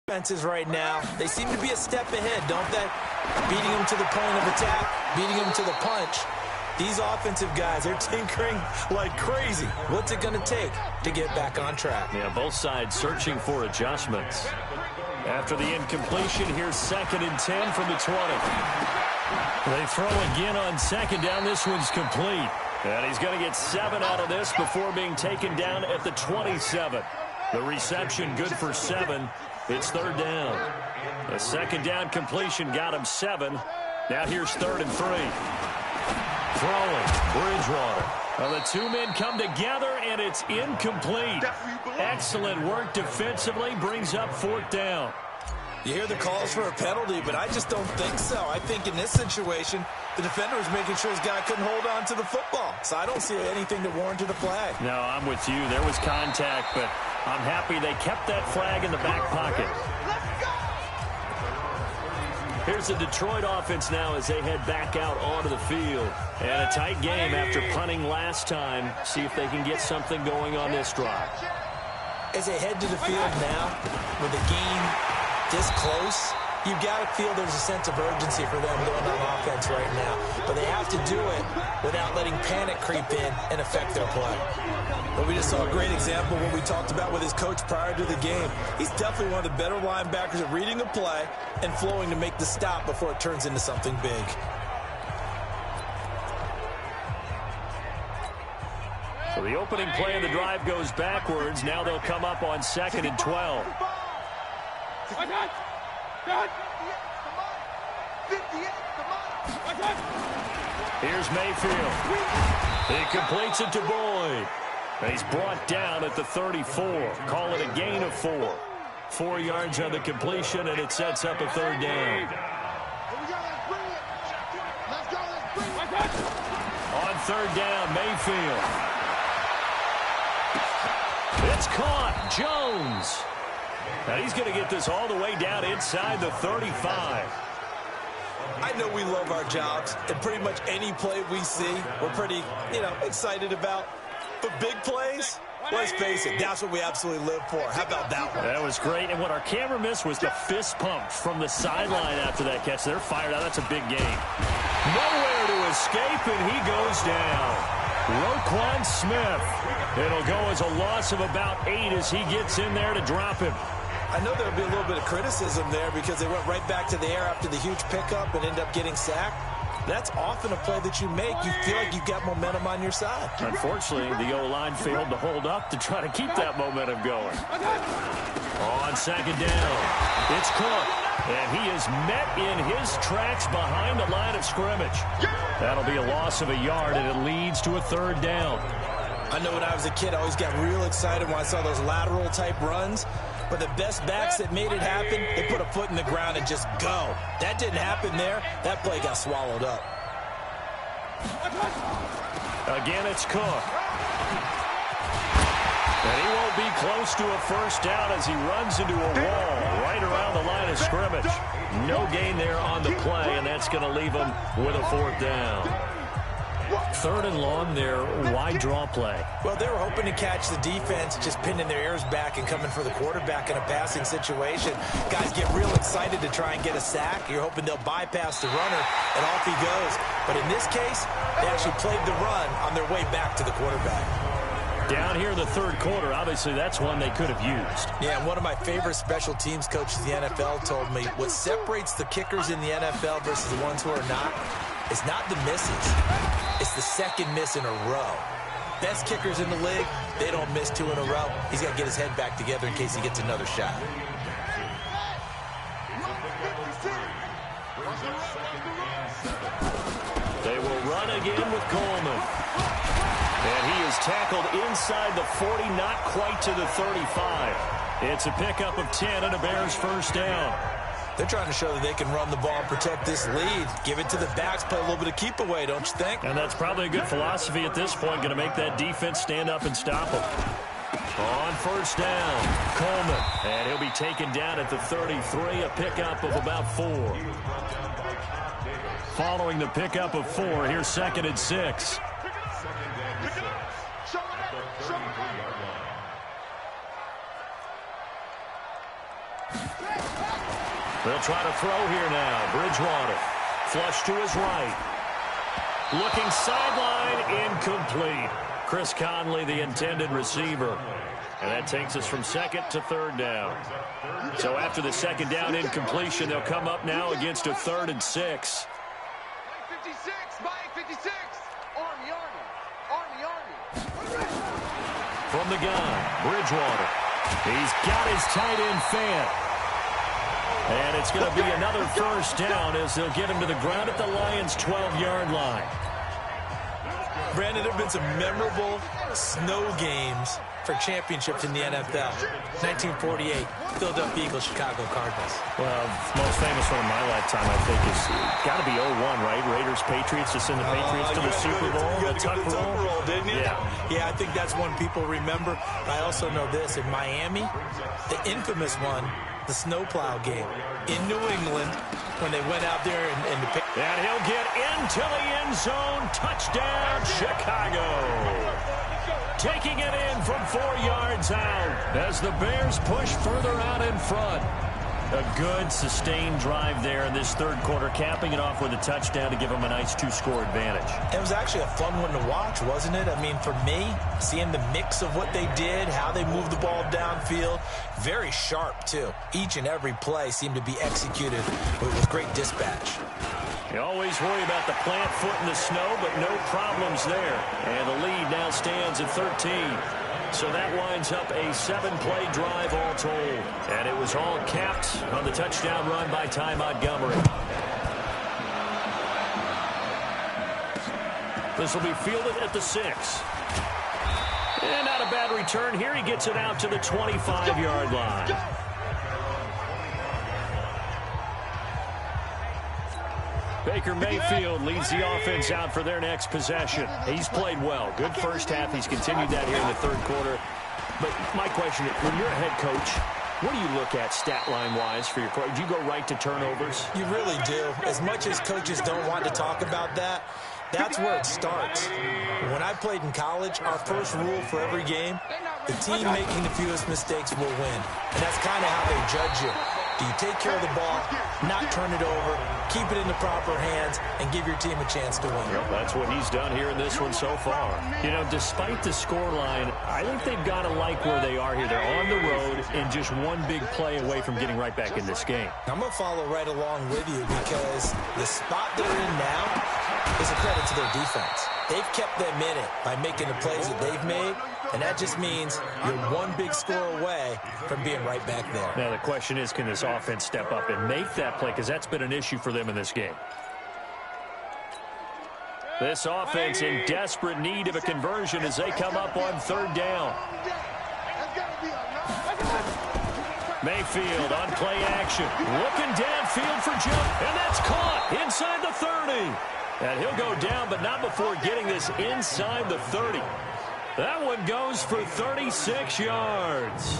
Defenses right now, they seem to be a step ahead, don't they? Beating them to the point of attack, beating them to the punch. These offensive guys, they're tinkering like crazy. What's it going to take to get back on track? Yeah, both sides searching for adjustments. After the incompletion, here's 2nd and 10 from the 20. They throw again on second down. This one's complete. And he's going to get 7 out of this before being taken down at the 27. The reception good for 7. It's third down. The second down completion got him 7. Now here's 3rd and 3. Throwing, Bridgewater. Well, the two men come together, and it's incomplete. Excellent work defensively, brings up 4th down. You hear the calls for a penalty, but I just don't think so. I think in this situation, the defender was making sure his guy couldn't hold on to the football. So I don't see anything that warranted a flag. No, I'm with you. There was contact, but I'm happy they kept that flag in the back pocket. Here's the Detroit offense now as they head back out onto the field. And a tight game after punting last time. See if they can get something going on this drive. As they head to the field now, with the game this close, you've got to feel there's a sense of urgency for them going on offense right now. But they have to do it without letting panic creep in and affect their play. But we just saw a great example of what we talked about with his coach prior to the game. He's definitely one of the better linebackers at reading a play and flowing to make the stop before it turns into something big. So the opening play of the drive goes backwards. Now they'll come up on 2nd and 12. Here's Mayfield. He completes it to Boyd. And he's brought down at the 34. Call it a gain of 4. 4 yards on the completion, and it sets up a 3rd down. On 3rd down, Mayfield. It's caught. Jones. Now he's going to get this all the way down inside the 35. I know we love our jobs, and pretty much any play we see, we're pretty, excited about. But big plays, let's face it, that's what we absolutely live for. How about that one? That was great, and what our camera missed was the fist pump from the sideline after that catch. They're fired out. That's a big game. Nowhere to escape, and he goes down. Roquan Smith. It'll go as a loss of about 8 as he gets in there to drop him. I know there'll be a little bit of criticism there because they went right back to the air after the huge pickup and end up getting sacked. That's often a play that you make. You feel like you've got momentum on your side. Unfortunately, the O-line failed to hold up to try to keep that momentum going. On 2nd down, it's Cook. And he is met in his tracks behind the line of scrimmage. That'll be a loss of a yard, and it leads to a 3rd down. I know when I was a kid, I always got real excited when I saw those lateral-type runs. But the best backs that made it happen, they put a foot in the ground and just go. That didn't happen there. That play got swallowed up. Again, it's Cook. And he won't be close to a 1st down as he runs into a wall right around the line of scrimmage. No gain there on the play, and that's going to leave him with a 4th down. Third and long there, wide draw play. Well, they were hoping to catch the defense, just pinning their ears back and coming for the quarterback in a passing situation. Guys get real excited to try and get a sack. You're hoping they'll bypass the runner, and off he goes. But in this case, they actually played the run on their way back to the quarterback. Down here in the third quarter, obviously that's one they could have used. Yeah, and one of my favorite special teams coaches in the NFL told me what separates the kickers in the NFL versus the ones who are not, it's not the misses. It's the second miss in a row. Best kickers in the league, they don't miss 2 in a row. He's got to get his head back together in case he gets another shot. They will run again with Coleman. And he is tackled inside the 40, not quite to the 35. It's a pickup of 10 and a Bears first down. They're trying to show that they can run the ball and protect this lead. Give it to the backs, play a little bit of keep away, don't you think? And that's probably a good philosophy at this point, going to make that defense stand up and stop them. On first down, Coleman. And he'll be taken down at the 33, a pickup of about 4. Following the pickup of 4, here's 2nd and 6. They'll try to throw here now. Bridgewater. Flush to his right. Looking sideline, incomplete. Chris Conley, the intended receiver. And that takes us from 2nd to 3rd down. So after the 2nd down incompletion, they'll come up now against a 3rd and 6. 56, Mike 56. Army. From the gun, Bridgewater. He's got his tight end fan. And it's going to be another first down as they'll get him to the ground at the Lions' 12-yard line. Brandon, there have been some memorable snow games for championships in the NFL. 1948, Philadelphia Eagles, Chicago Cardinals. Well, the most famous one in my lifetime, I think, is got to be 01, right? Raiders, Patriots, to send the Patriots to the Super Bowl. You got the Super Bowl, didn't you? Yeah, I think that's one people remember. I also know this. In Miami, the infamous one, the snowplow game in New England when they went out there and the pick. And he'll get into the end zone. Touchdown, Chicago. Taking it in from 4 yards out as the Bears push further out in front. A good, sustained drive there in this third quarter, capping it off with a touchdown to give them a nice 2-score advantage. It was actually a fun one to watch, wasn't it? I mean, for me, seeing the mix of what they did, how they moved the ball downfield, very sharp, too. Each and every play seemed to be executed with great dispatch. You always worry about the plant foot in the snow, but no problems there. And the lead now stands at 13. So that winds up a 7-play drive all told. And it was all capped on the touchdown run by Ty Montgomery. This will be fielded at the 6. And not a bad return here. He gets it out to the 25-yard line. Baker Mayfield leads the offense out for their next possession. He's played well. Good first half. He's continued that here in the third quarter. But my question, when you're a head coach, what do you look at stat line-wise for your quarterback? Do you go right to turnovers? You really do. As much as coaches don't want to talk about that, that's where it starts. When I played in college, our first rule for every game, the team making the fewest mistakes will win. And that's kind of how they judge you. Do you take care of the ball, not turn it over, keep it in the proper hands, and give your team a chance to win? Well, that's what he's done here in this one so far. You know, despite the scoreline, I think they've got to like where they are here. They're on the road and just one big play away from getting right back in this game. I'm going to follow right along with you because the spot they're in now is a credit to their defense. They've kept them in it by making the plays that they've made, and that just means you're one big score away from being right back there. Now, the question is, can this offense step up and make that play? Because that's been an issue for them in this game. This offense in desperate need of a conversion as they come up on third down. Mayfield on play action. Looking downfield for jump, and that's caught inside the 30. And he'll go down, but not before getting this inside the 30. That one goes for 36 yards.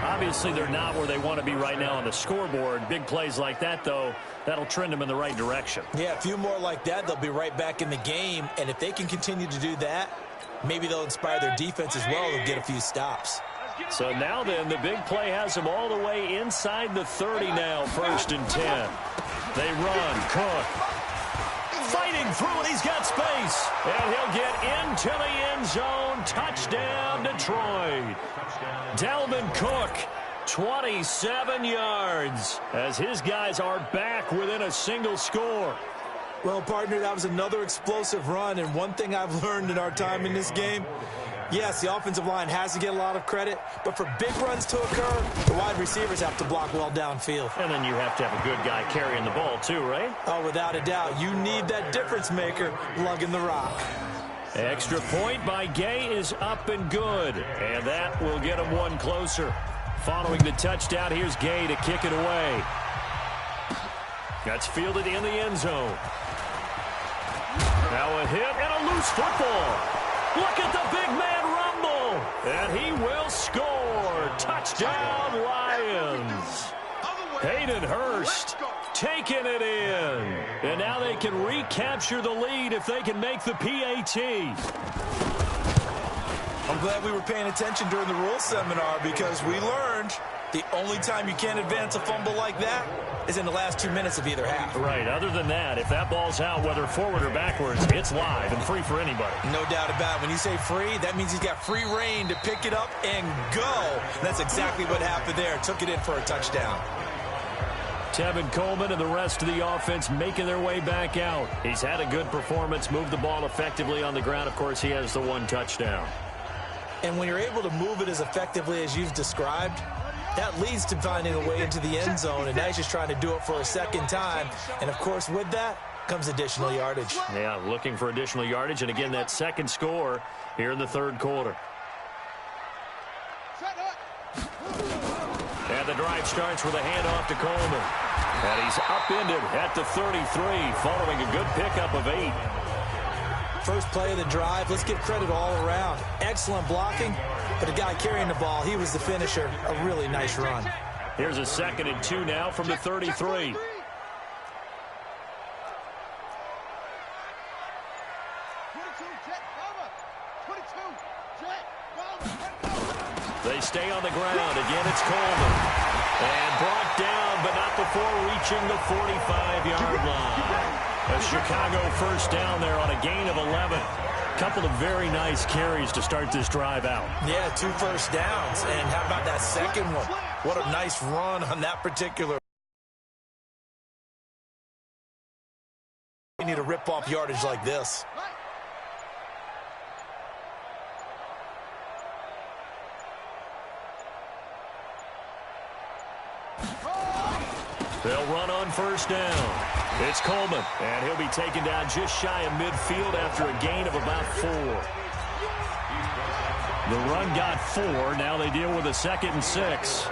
Obviously, they're not where they want to be right now on the scoreboard. Big plays like that, though, that'll trend them in the right direction. Yeah, a few more like that, they'll be right back in the game. And if they can continue to do that, maybe they'll inspire their defense as well. They'll get a few stops. So now then, the big play has them all the way inside the 30 now, 1st and 10. They run. Cook fighting through, and he's got space. And he'll get into the end zone. Touchdown, Detroit. Dalvin Cook, 27 yards, as his guys are back within a single score. Well, partner, that was another explosive run, and one thing I've learned in our time in this game, yes, the offensive line has to get a lot of credit, but for big runs to occur, the wide receivers have to block well downfield. And then you have to have a good guy carrying the ball too, right? Oh, without a doubt. You need that difference maker lugging the rock. Extra point by Gay is up and good, and that will get him one closer. Following the touchdown, here's Gay to kick it away. That's fielded in the end zone. Now a hit and a loose football. Look at the big man rumble. And he will score. Touchdown, Lions. Hayden Hurst taking it in. And now they can recapture the lead if they can make the PAT. I'm glad we were paying attention during the rules seminar, because we learned the only time you can't advance a fumble like that is in the last 2 minutes of either half. Right. Other than that, if that ball's out, whether forward or backwards, it's live and free for anybody. No doubt about it. When you say free, that means he's got free reign to pick it up and go. That's exactly what happened there. Took it in for a touchdown. Tevin Coleman and the rest of the offense making their way back out. He's had a good performance, moved the ball effectively on the ground. Of course, he has the one touchdown. And when you're able to move it as effectively as you've described, that leads to finding a way into the end zone, and now he's just trying to do it for a second time. And, of course, with that comes additional yardage. Yeah, looking for additional yardage, and again, that second score here in the third quarter. And the drive starts with a handoff to Coleman. And he's upended at the 33 following a good pickup of 8. First play of the drive, let's give credit all around. Excellent blocking, but the guy carrying the ball, he was the finisher. A really nice run. Here's a 2nd and 2 now from the 33. They stay on the ground. Again, it's Coleman. And brought down, but not before reaching the 45-yard line. A Chicago first down there on a gain of 11. Couple of very nice carries to start this drive out. Yeah, 2 first downs. And how about that second one? What a nice run on that particular. You need to rip off yardage like this. They'll run on first down. It's Coleman, and he'll be taken down just shy of midfield after a gain of about 4. The run got 4. Now they deal with a 2nd and 6.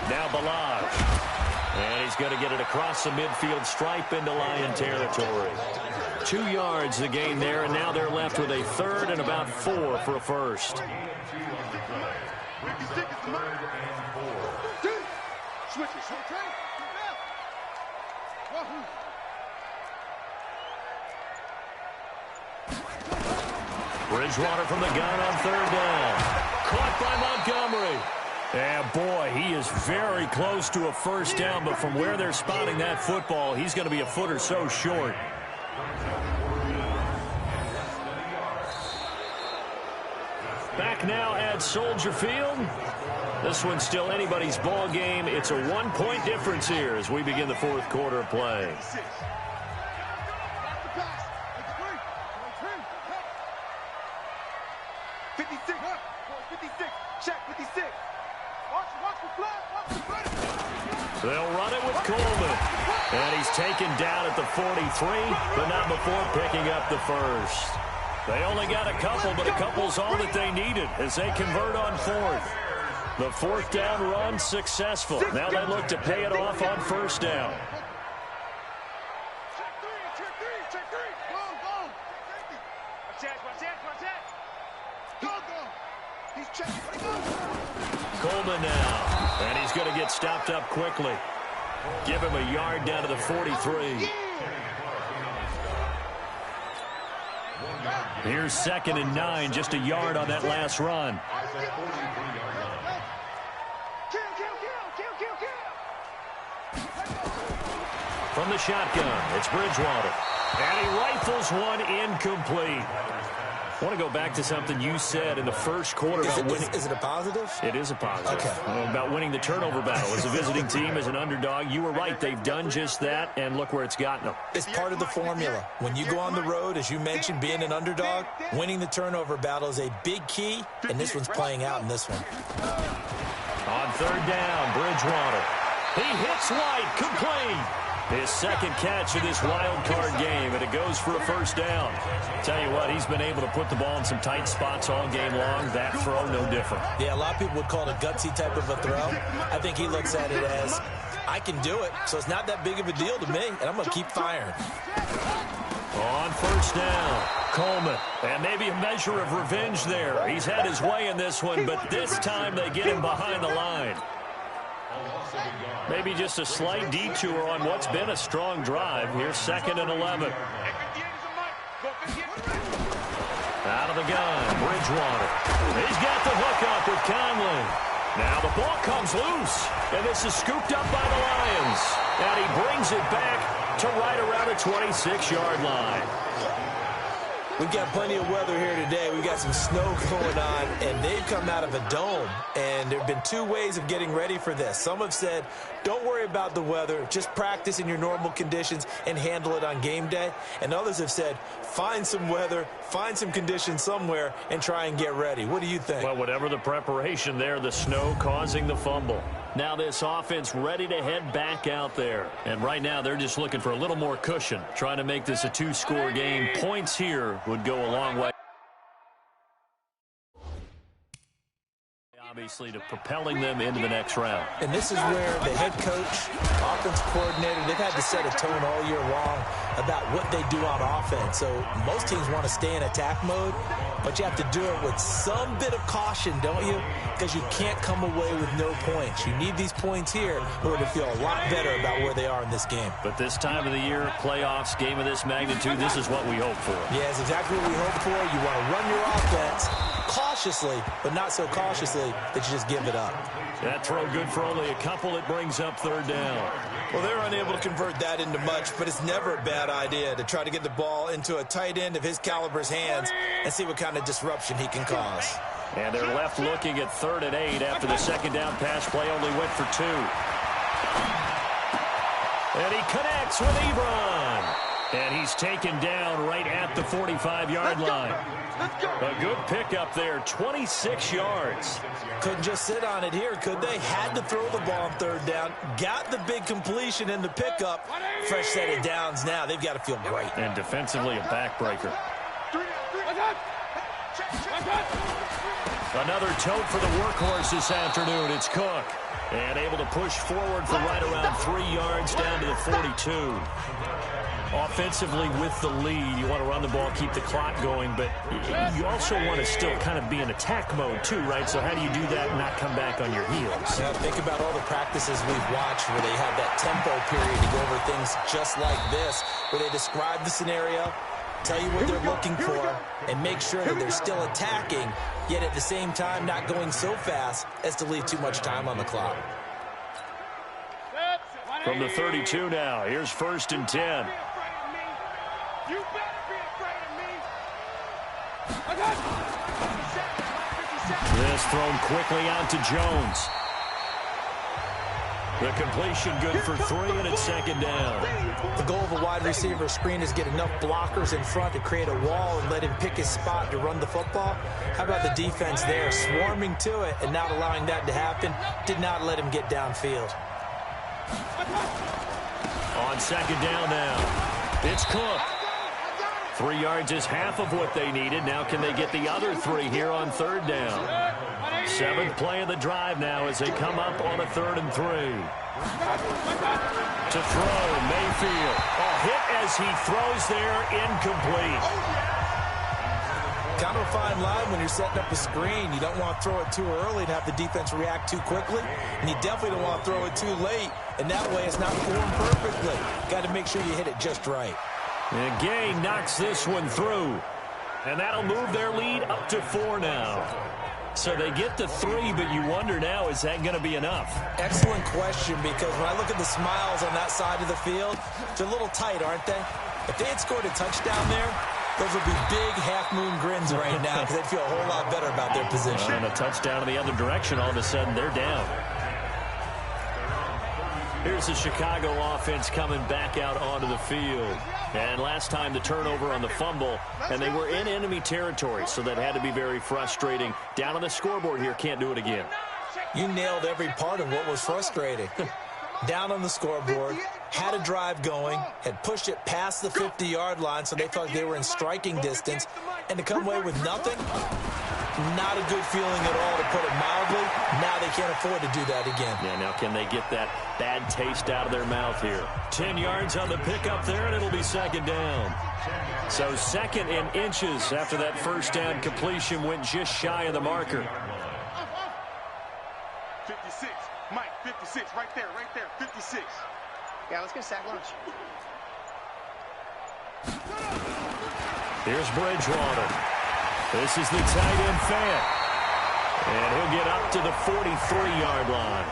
Now Balaj. And he's going to get it across the midfield stripe into Lion territory. 2 yards the gain there, and now they're left with a 3rd and about 4 for a first. Bridgewater from the gun on 3rd down. Caught by Montgomery. And boy, he is very close to a first down, but from where they're spotting that football, he's going to be a foot or so short. Back now at Soldier Field. This one's still anybody's ball game. It's a 1-point difference here as we begin the 4th quarter of play. They'll run it with Coleman. And he's taken down at the 43, but not before picking up the first. They only got a couple, but a couple's all that they needed as they convert on 4th. The 4th down run successful. Now they look to pay it off on first down. He's checking. Coleman now, and he's going to get stopped up quickly. Give him a yard down to the 43. Here's 2nd and 9, just a yard on that last run. From the shotgun, it's Bridgewater. And he rifles one incomplete. I want to go back to something you said in the first quarter about winning. Is it a positive? It is a positive. Okay. About winning the turnover battle. As a visiting team, as an underdog, you were right. They've done just that, and look where it's gotten them. It's part of the formula. When you go on the road, as you mentioned, being an underdog, winning the turnover battle is a big key, and this one's playing out in this one. On 3rd down, Bridgewater. He hits White, complete. His 2nd catch of this wild card game, and it goes for a 1st down. Tell you what, he's been able to put the ball in some tight spots all game long. That throw, no different. Yeah, a lot of people would call it a gutsy type of a throw. I think he looks at it as, I can do it, so it's not that big of a deal to me, and I'm going to keep firing. On 1st down, Coleman. And maybe a measure of revenge there. He's had his way in this one, but this time they get him behind the line. Maybe just a slight detour on what's been a strong drive. Here's 2nd and 11. Out of the gun, Bridgewater. He's got the hook up with Conley. Now the ball comes loose, and this is scooped up by the Lions. And he brings it back to right around the 26-yard line. We've got plenty of weather here today. We've got some snow going on, and they've come out of a dome. And there have been 2 ways of getting ready for this. Some have said, don't worry about the weather. Just practice in your normal conditions and handle it on game day. And others have said, find some weather, find some conditions somewhere, and try and get ready. What do you think? Well, whatever the preparation there, the snow causing the fumble. Now this offense ready to head back out there. And right now they're just looking for a little more cushion, trying to make this a 2-score game. Points here would go a long way, obviously, to propelling them into the next round. And this is where the head coach, offense coordinator, they've had to set a tone all year long about what they do on offense. So most teams want to stay in attack mode, but you have to do it with some bit of caution, don't you? Because you can't come away with no points. You need these points here in order to feel a lot better about where they are in this game. But this time of the year, playoffs, game of this magnitude, this is what we hope for. Yeah, it's exactly what we hope for. You want to run your offense cautiously, but not so cautiously that you just give it up. That throw good for only a couple. It brings up 3rd down. Well, they're unable to convert that into much, but it's never a bad idea to try to get the ball into a tight end of his caliber's hands and see what kind of disruption he can cause. And they're left looking at 3rd and 8 after the 2nd down pass play only went for 2. And he connects with Ebron. And he's taken down right at the 45-yard line. A good pickup there, 26 yards. Couldn't just sit on it here, could they? Had to throw the ball on 3rd down. Got the big completion in the pickup. Fresh set of downs now. They've got to feel great. And defensively, a backbreaker. Another tote for the workhorse this afternoon. It's Cook. And able to push forward for right around 3 yards down to the 42. Offensively with the lead, you want to run the ball, keep the clock going, but you also want to still kind of be in attack mode too, right? So how do you do that and not come back on your heels? Yeah, think about all the practices we've watched where they have that tempo period to go over things just like this, where they describe the scenario, tell you what they're looking for, and make sure that they're still attacking, yet at the same time not going so fast as to leave too much time on the clock. From the 32 now, here's 1st and 10. You better be afraid of me. This thrown quickly out to Jones. The completion good for 3, and it's 2nd down. The goal of a wide receiver screen is get enough blockers in front to create a wall and let him pick his spot to run the football. How about the defense there, swarming to it and not allowing that to happen? Did not let him get downfield. On 2nd down now, it's Cook. 3 yards is half of what they needed. Now can they get the other 3 here on 3rd down? 7th play of the drive now as they come up on a 3rd and 3. To throw, Mayfield. A hit as he throws there, incomplete. kind of a fine line when you're setting up a screen. You don't want to throw it too early and have the defense react too quickly, and you definitely don't want to throw it too late, and that way it's not formed perfectly. Got to make sure you hit it just right. And Gay knocks this one through, and that'll move their lead up to 4 now. So they get to 3, but you wonder now, is that going to be enough? Excellent question, because when I look at the smiles on that side of the field, they're a little tight, aren't they? If they had scored a touchdown there, those would be big half-moon grins right now because they'd feel a whole lot better about their position. And a touchdown in the other direction, all of a sudden they're down. Here's the Chicago offense coming back out onto the field. And last time the turnover on the fumble, and they were in enemy territory, so that had to be very frustrating. Down on the scoreboard here, can't do it again. You nailed every part of what was frustrating. Down on the scoreboard, had a drive going, had pushed it past the 50-yard line, so they felt like they were in striking distance, and to come away with nothing, not a good feeling at all, to put it mildly. Now they can't afford to do that again. Yeah, now can they get that bad taste out of their mouth here? 10 yards on the pickup there, and it'll be second down. So second in inches after that first down completion went just shy of the marker. 56. Mike, 56. Right there, 56. Yeah, let's get a sack lunch. Here's Bridgewater. This is the tight end fan. And he'll get up to the 43-yard line.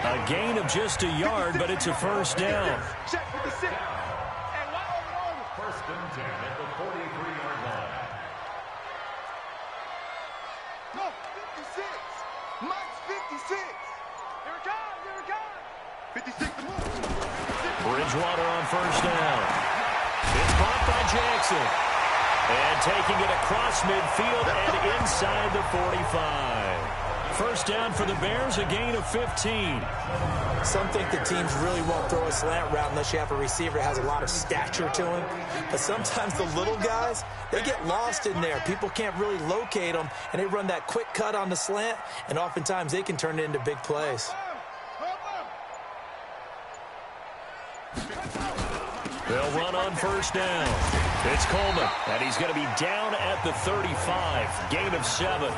A gain of just a yard, but it's a first down. Check 56. First and 10 at the 43-yard line. No, 56. Mike's 56. Here it comes. 56 to move. Bridgewater on first down. It's caught by Jackson. And taking it across midfield and inside the 45. First down for the Bears, a gain of 15. Some think the teams really won't throw a slant route unless you have a receiver that has a lot of stature to him. But sometimes the little guys, they get lost in there. People can't really locate them, and they run that quick cut on the slant, and oftentimes they can turn it into big plays. They'll run on first down. It's Coleman, and he's going to be down at the 35. Gain of 7.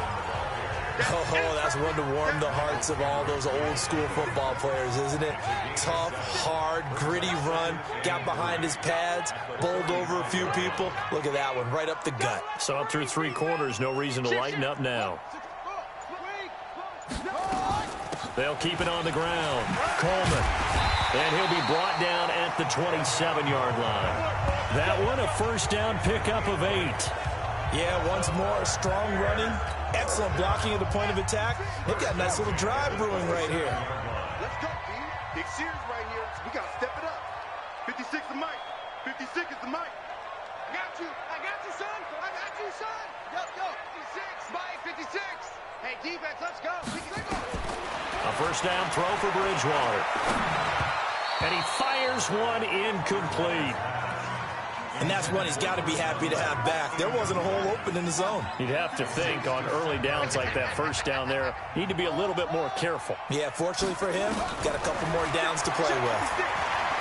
Oh, that's one to warm the hearts of all those old-school football players, isn't it? Tough, hard, gritty run. Got behind his pads, bowled over a few people. Look at that one, right up the gut. So up through 3 quarters, no reason to lighten up now. They'll keep it on the ground. Coleman. And he'll be brought down at the 27-yard line. That one, a first down pickup of 8. Yeah, once more, strong running, excellent blocking at the point of attack. They've got a nice little drive brewing right here. Let's go, D. Big series right here. We got to step it up. 56 is Mike. 56 is the Mike. I got you, son. I got you, son. Yo, 56. Mike, 56. Hey, defense, let's go. We can go. A first down throw for Bridgewater. And he fires one incomplete. And that's one he's got to be happy to have back. There wasn't a hole open in the zone. You'd have to think on early downs like that first down there, need to be a little bit more careful. Yeah, fortunately for him, got a couple more downs to play with.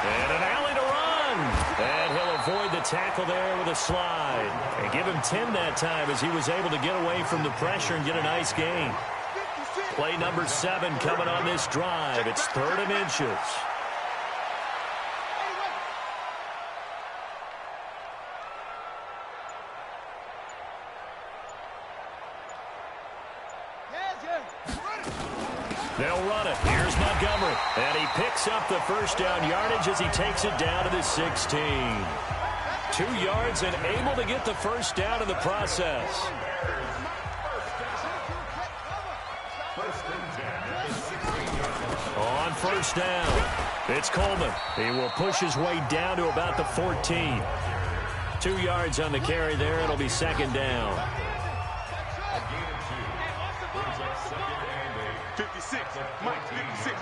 And an alley to run. And he'll avoid the tackle there with a slide. And give him 10 that time as he was able to get away from the pressure and get a nice gain. Play number 7 coming on this drive. It's 3rd and inches. They'll run it. Here's Montgomery. And he picks up the first down yardage as he takes it down to the 16. 2 yards and able to get the first down in the process. On first down, it's Coleman. He will push his way down to about the 14. 2 yards on the carry there. It'll be second down. 56. Mike, 56.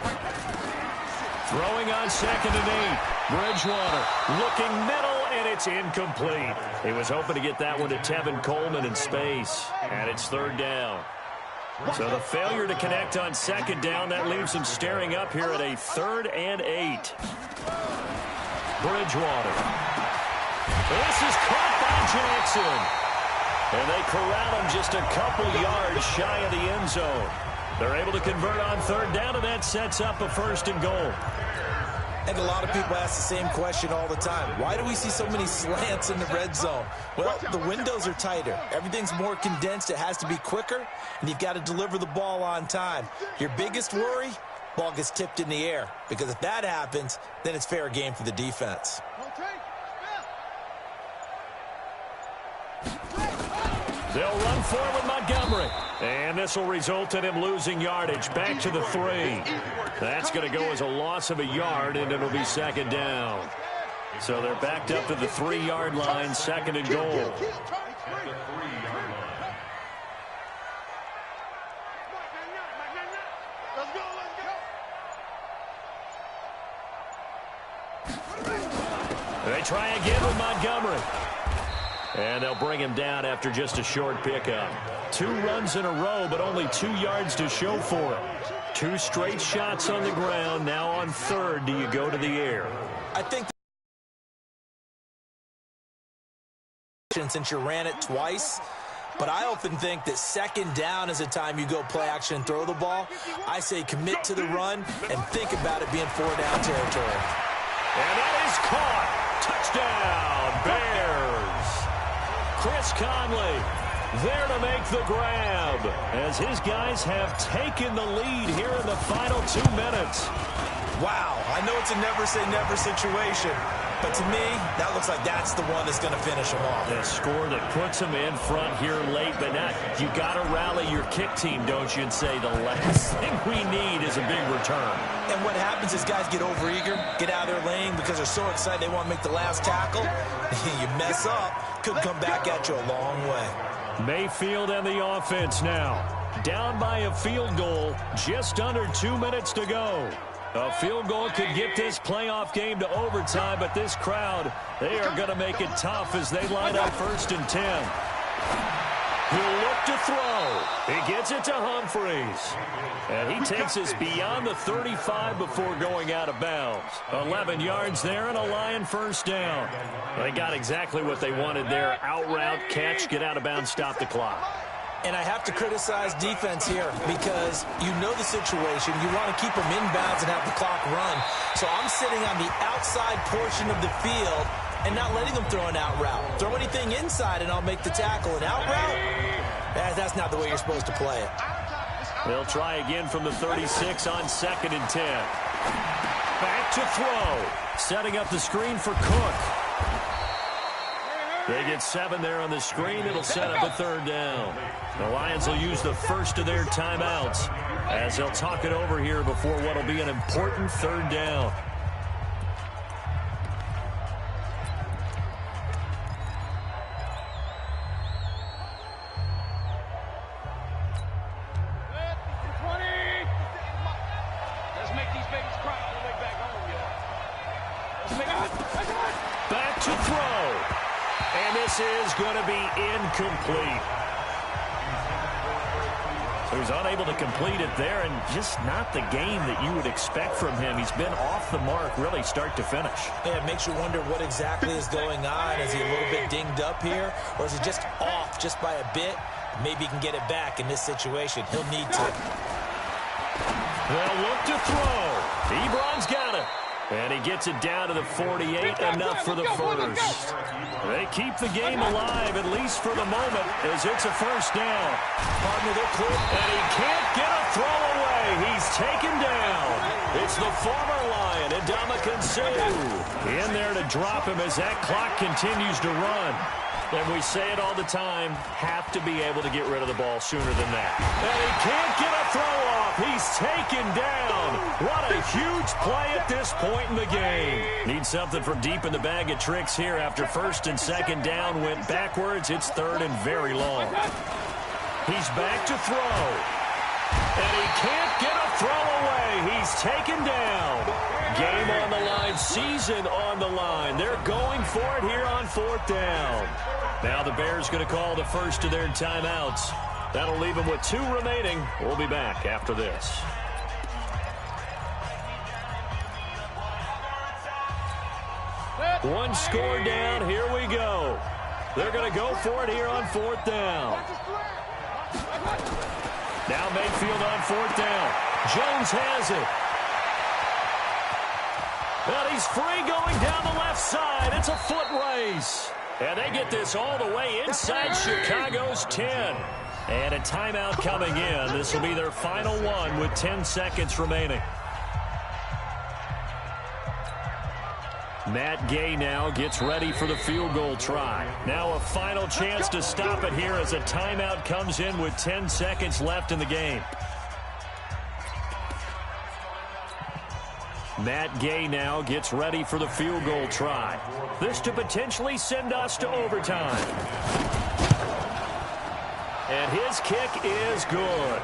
Throwing on 2nd and 8. Bridgewater looking middle, and it's incomplete. He was hoping to get that one to Tevin Coleman in space, and it's 3rd down. So the failure to connect on 2nd down, that leaves him staring up here at a 3rd and 8. Bridgewater. This is caught by Jackson. And they corral him just a couple yards shy of the end zone. They're able to convert on third down, and that sets up a 1st and goal. I think a lot of people ask the same question all the time. Why do we see so many slants in the red zone? Well, the windows are tighter. Everything's more condensed. It has to be quicker, and you've got to deliver the ball on time. Your biggest worry, ball gets tipped in the air. Because if that happens, then it's fair game for the defense. They'll run forward with Montgomery. And this will result in him losing yardage back to the 3. That's going to go as a loss of a yard, and it'll be 2nd down. So they're backed up to the 3-yard line, 2nd and goal. They try again with Montgomery. And they'll bring him down after just a short pickup. 2 runs in a row, but only 2 yards to show for it. 2 straight shots on the ground. Now on 3rd, do you go to the air? I think since you ran it twice, but I often think that 2nd down is a time you go play action and throw the ball. I say commit to the run and think about it being 4-down territory. And that is caught. Touchdown, Bears. Chris Conley there to make the grab as his guys have taken the lead here in the final 2 minutes. Wow, I know it's a never-say-never situation, but to me, that looks like that's the one that's going to finish them off. The score that puts them in front here late, but now you got to rally your kick team, don't you, and say the last thing we need is a big return. And what happens is guys get overeager, get out of their lane because they're so excited they want to make the last tackle. You mess up, could come back at you a long way. Mayfield and the offense now. Down by a field goal, just under 2 minutes to go. A field goal could get this playoff game to overtime, but this crowd, they are going to make it tough as they line up 1st and 10. He'll look to throw. He gets it to Humphreys. And he takes us beyond the 35 before going out of bounds. 11 yards there and a Lion 1st down. They got exactly what they wanted there. Out route, catch, get out of bounds, stop the clock. And I have to criticize defense here because you know the situation. You want to keep them inbounds and have the clock run. So I'm sitting on the outside portion of the field and not letting them throw an out route. Throw anything inside and I'll make the tackle. An out route? That's not the way you're supposed to play it. They'll try again from the 36 on 2nd and 10. Back to throw. Setting up the screen for Cook. They get 7 there on the screen. It'll set up a 3rd down. The Lions will use the first of their timeouts as they'll talk it over here before what will be an important 3rd down. Back to throw. And this is going to be incomplete. So he's unable to complete it there, and just not the game that you would expect from him. He's been off the mark really start to finish. Yeah, it makes you wonder what exactly is going on. Is he a little bit dinged up here, or is he just off just by a bit? Maybe he can get it back in this situation. He'll need to. They'll look to throw. Ebron's got it. And he gets it down to the 48, enough for the 1st. They keep the game alive, at least for the moment, as it's a 1st down. Partner, they're clear. And he can't get a throw away. He's taken down. It's the former Lion, Ndamukong Suh, in there to drop him as that clock continues to run. And we say it all the time, have to be able to get rid of the ball sooner than that. And he can't get a throw off. He's taken down. What a huge play at this point in the game. Need something from deep in the bag of tricks here after 1st and 2nd down went backwards. It's 3rd and very long. He's back to throw. And he can't get a throw away. He's taken down. Game on the line, season on the line. They're going for it here on 4th down. Now the Bears going to call the first of their timeouts. That'll leave them with 2 remaining. We'll be back after this. One score down. Here we go. They're going to go for it here on 4th down. Now Mayfield on 4th down. Jones has it. And he's free going down the left side. It's a foot race. And they get this all the way inside Chicago's 10. And a timeout coming in. This will be their final one with 10 seconds remaining. Matt Gay now gets ready for the field goal try. Now a final chance to stop it here as a timeout comes in with 10 seconds left in the game. Matt Gay now gets ready for the field goal try. This to potentially send us to overtime. And his kick is good.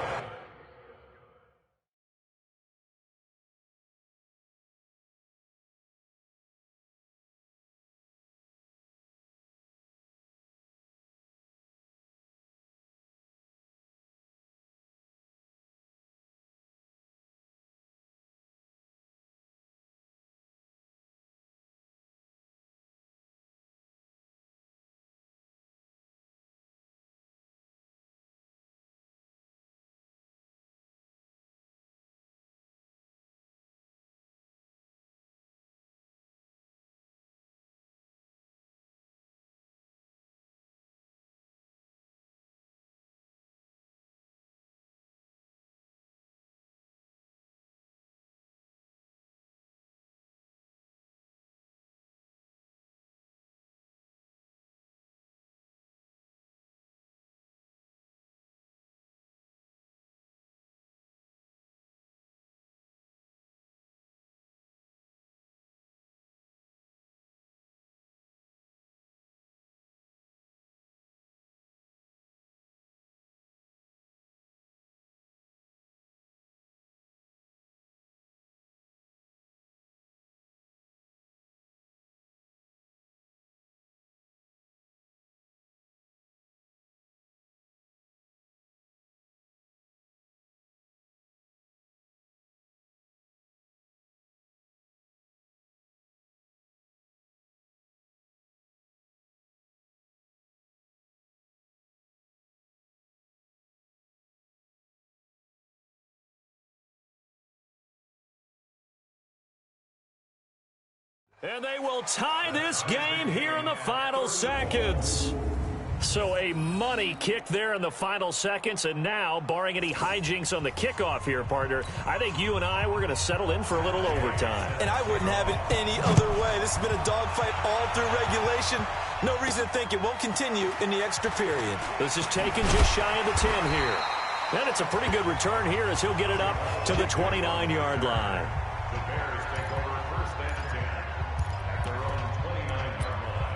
And they will tie this game here in the final seconds. So a money kick there in the final seconds. And now, barring any hijinks on the kickoff here, partner, I think you and I, we're going to settle in for a little overtime. And I wouldn't have it any other way. This has been a dogfight all through regulation. No reason to think it won't continue in the extra period. This is taken just shy of the 10 here. And it's a pretty good return here as he'll get it up to the 29-yard line. The Bears take over 1st and 10 at their own 29-yard line.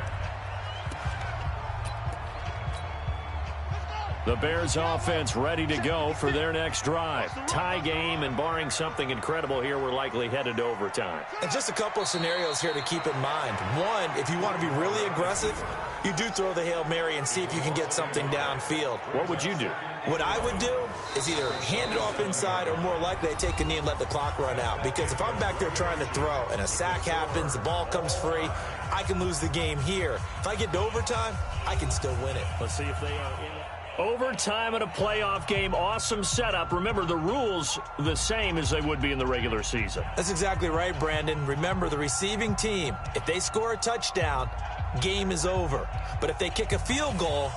The Bears offense ready to go for their next drive. Tie game, and barring something incredible here, we're likely headed to overtime. And just a couple of scenarios here to keep in mind. One, if you want to be really aggressive, you do throw the Hail Mary and see if you can get something downfield. What would you do? What I would do is either hand it off inside or more likely I take a knee and let the clock run out. Because if I'm back there trying to throw and a sack happens, the ball comes free, I can lose the game here. If I get to overtime, I can still win it. Let's see if they are in overtime in a playoff game. Awesome setup. Remember, the rules the same as they would be in the regular season. That's exactly right, Brandon. Remember, the receiving team, if they score a touchdown, game is over. But if they kick a field goal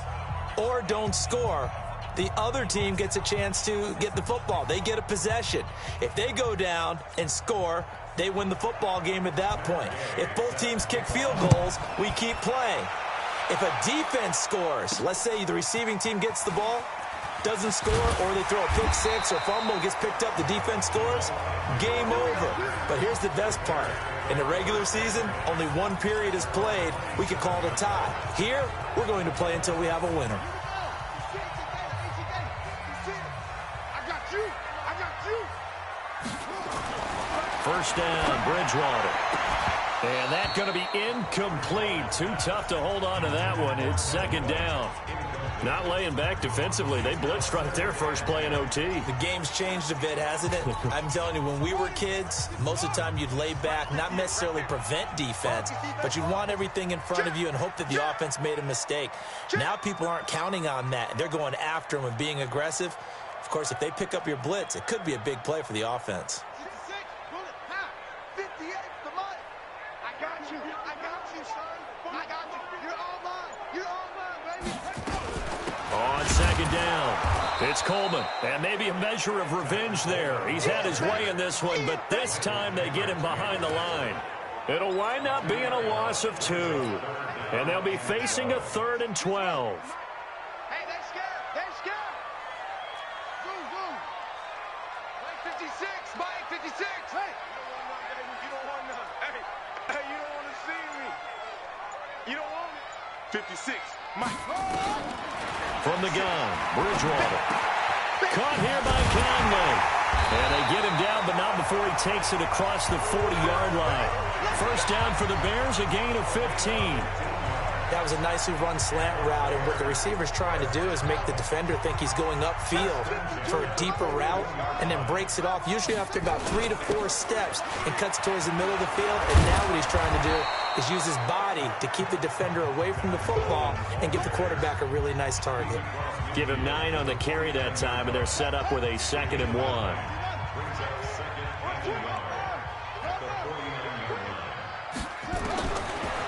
or don't score, the other team gets a chance to get the football. They get a possession. If they go down and score, they win the football game at that point. If both teams kick field goals, we keep playing. If a defense scores, let's say the receiving team gets the ball, doesn't score, or they throw a pick six or fumble, gets picked up, the defense scores, game over. But here's the best part. In the regular season, only one period is played. We can call it a tie. Here, we're going to play until we have a winner. First down, Bridgewater. And that's going to be incomplete. Too tough to hold on to that one. It's 2nd down. Not laying back defensively. They blitzed right there first play in OT. The game's changed a bit, hasn't it? I'm telling you, when we were kids, most of the time you'd lay back, not necessarily prevent defense, but you'd want everything in front of you and hope that the offense made a mistake. Now people aren't counting on that. They're going after them and being aggressive. Of course, if they pick up your blitz, it could be a big play for the offense. On second down, it's Coleman, and maybe a measure of revenge there. He's had his way in this one, but this time they get him behind the line. It'll wind up being a loss of 2, and they'll be facing a 3rd and 12. Hey, they're scared. They're scared. Boom, boom. Mike 56. Mike 56. Hey. You don't want none, baby. You don't want none. Hey, you don't want to see me. You don't want it. 56. Mike. From the gun, Bridgewater. Caught here by Conley. And they get him down, but not before he takes it across the 40-yard line. First down for the Bears, a gain of 15. That was a nicely run slant route, and what the receiver's trying to do is make the defender think he's going upfield for a deeper route, and then breaks it off, usually after about 3 to 4 steps, and cuts towards the middle of the field. And now what he's trying to do is use his body to keep the defender away from the football and give the quarterback a really nice target. Give him 9 on the carry that time, and they're set up with a 2nd and 1.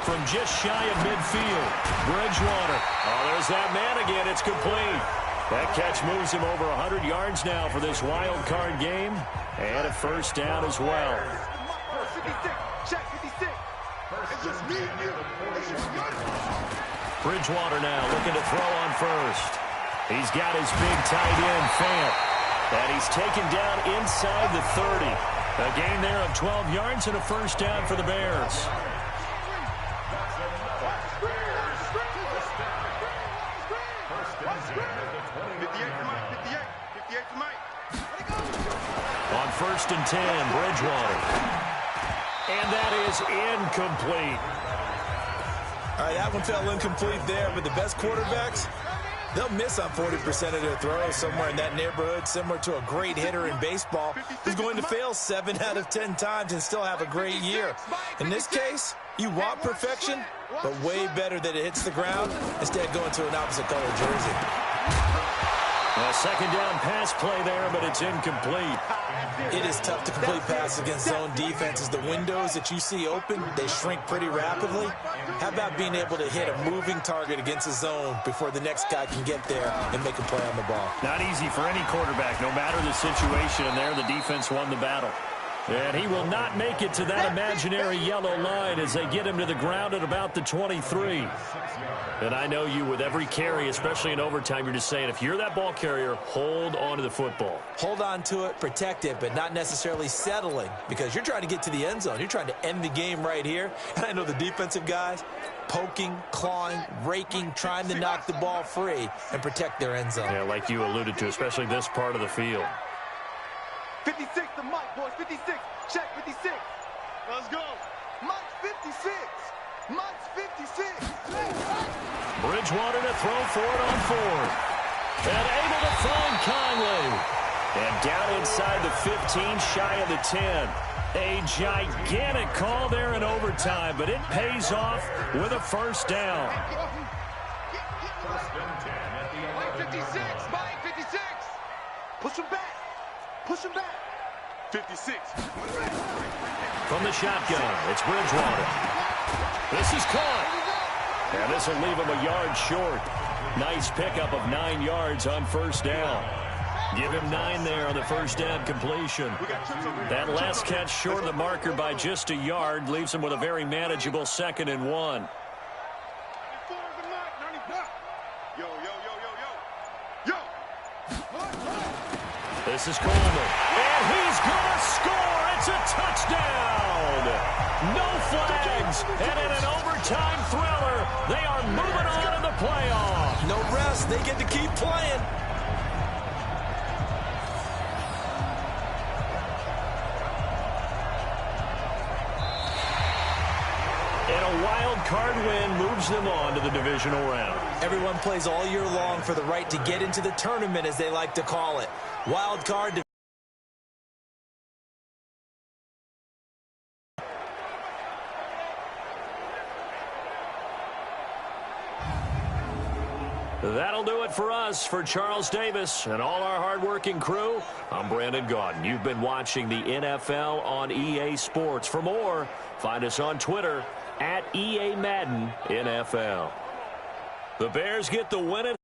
From just shy of midfield, Bridgewater. Oh, there's that man again. It's complete. That catch moves him over 100 yards now for this wild card game. And a first down as well. 56. Check 56. It's just me and you. Bridgewater now looking to throw on first. He's got his big tight end, Fant. And he's taken down inside the 30. A gain there of 12 yards and a first down for the Bears. On 1st and 10, Bridgewater. And that is incomplete. All right, that one fell incomplete there, but the best quarterbacks, they'll miss on 40% of their throws somewhere in that neighborhood, similar to a great hitter in baseball who's going to fail 7 out of 10 times and still have a great year. In this case, you want perfection, but way better that it hits the ground instead of going to an opposite color jersey. A second down pass play there, but it's incomplete. It is tough to complete passes against zone defenses. The windows that you see open, they shrink pretty rapidly. How about being able to hit a moving target against a zone before the next guy can get there and make a play on the ball? Not easy for any quarterback, no matter the situation, and there the defense won the battle. And he will not make it to that imaginary yellow line as they get him to the ground at about the 23. And I know you, with every carry, especially in overtime, you're just saying, if you're that ball carrier, hold on to the football. Hold on to it, protect it, but not necessarily settling, because you're trying to get to the end zone. You're trying to end the game right here. And I know the defensive guys poking, clawing, raking, trying to knock the ball free and protect their end zone. Yeah, like you alluded to, especially this part of the field. 56 to Mike, boys. 56. Check 56. Let's go. Mike's 56. Mike's 56. Bridgewater to throw for it on 4th. And able to find Conley. And down inside the 15, shy of the 10. A gigantic call there in overtime, but it pays off with a first down. Mike 56. Mike 56. Push him back. Push him back. 56. From the shotgun, it's Bridgewater. This is caught. And this will leave him a yard short. Nice pickup of 9 yards on first down. Give him 9 there on the first down completion. That last catch short of the marker by just a yard leaves him with a very manageable 2nd and 1. Yo, yo, yo, yo, yo. Yo. This is Coleman. And he's going to score. It's a touchdown. No flags. And in an overtime thriller, they are moving on in the playoff. No rest. They get to keep playing. And a wild card win moves them on to the divisional round. Everyone plays all year long for the right to get into the tournament, as they like to call it. Wild card. That'll do it for us. For Charles Davis and all our hardworking crew, I'm Brandon Gaudin. You've been watching the NFL on EA Sports. For more, find us on Twitter @EA Madden NFL. The Bears get the win.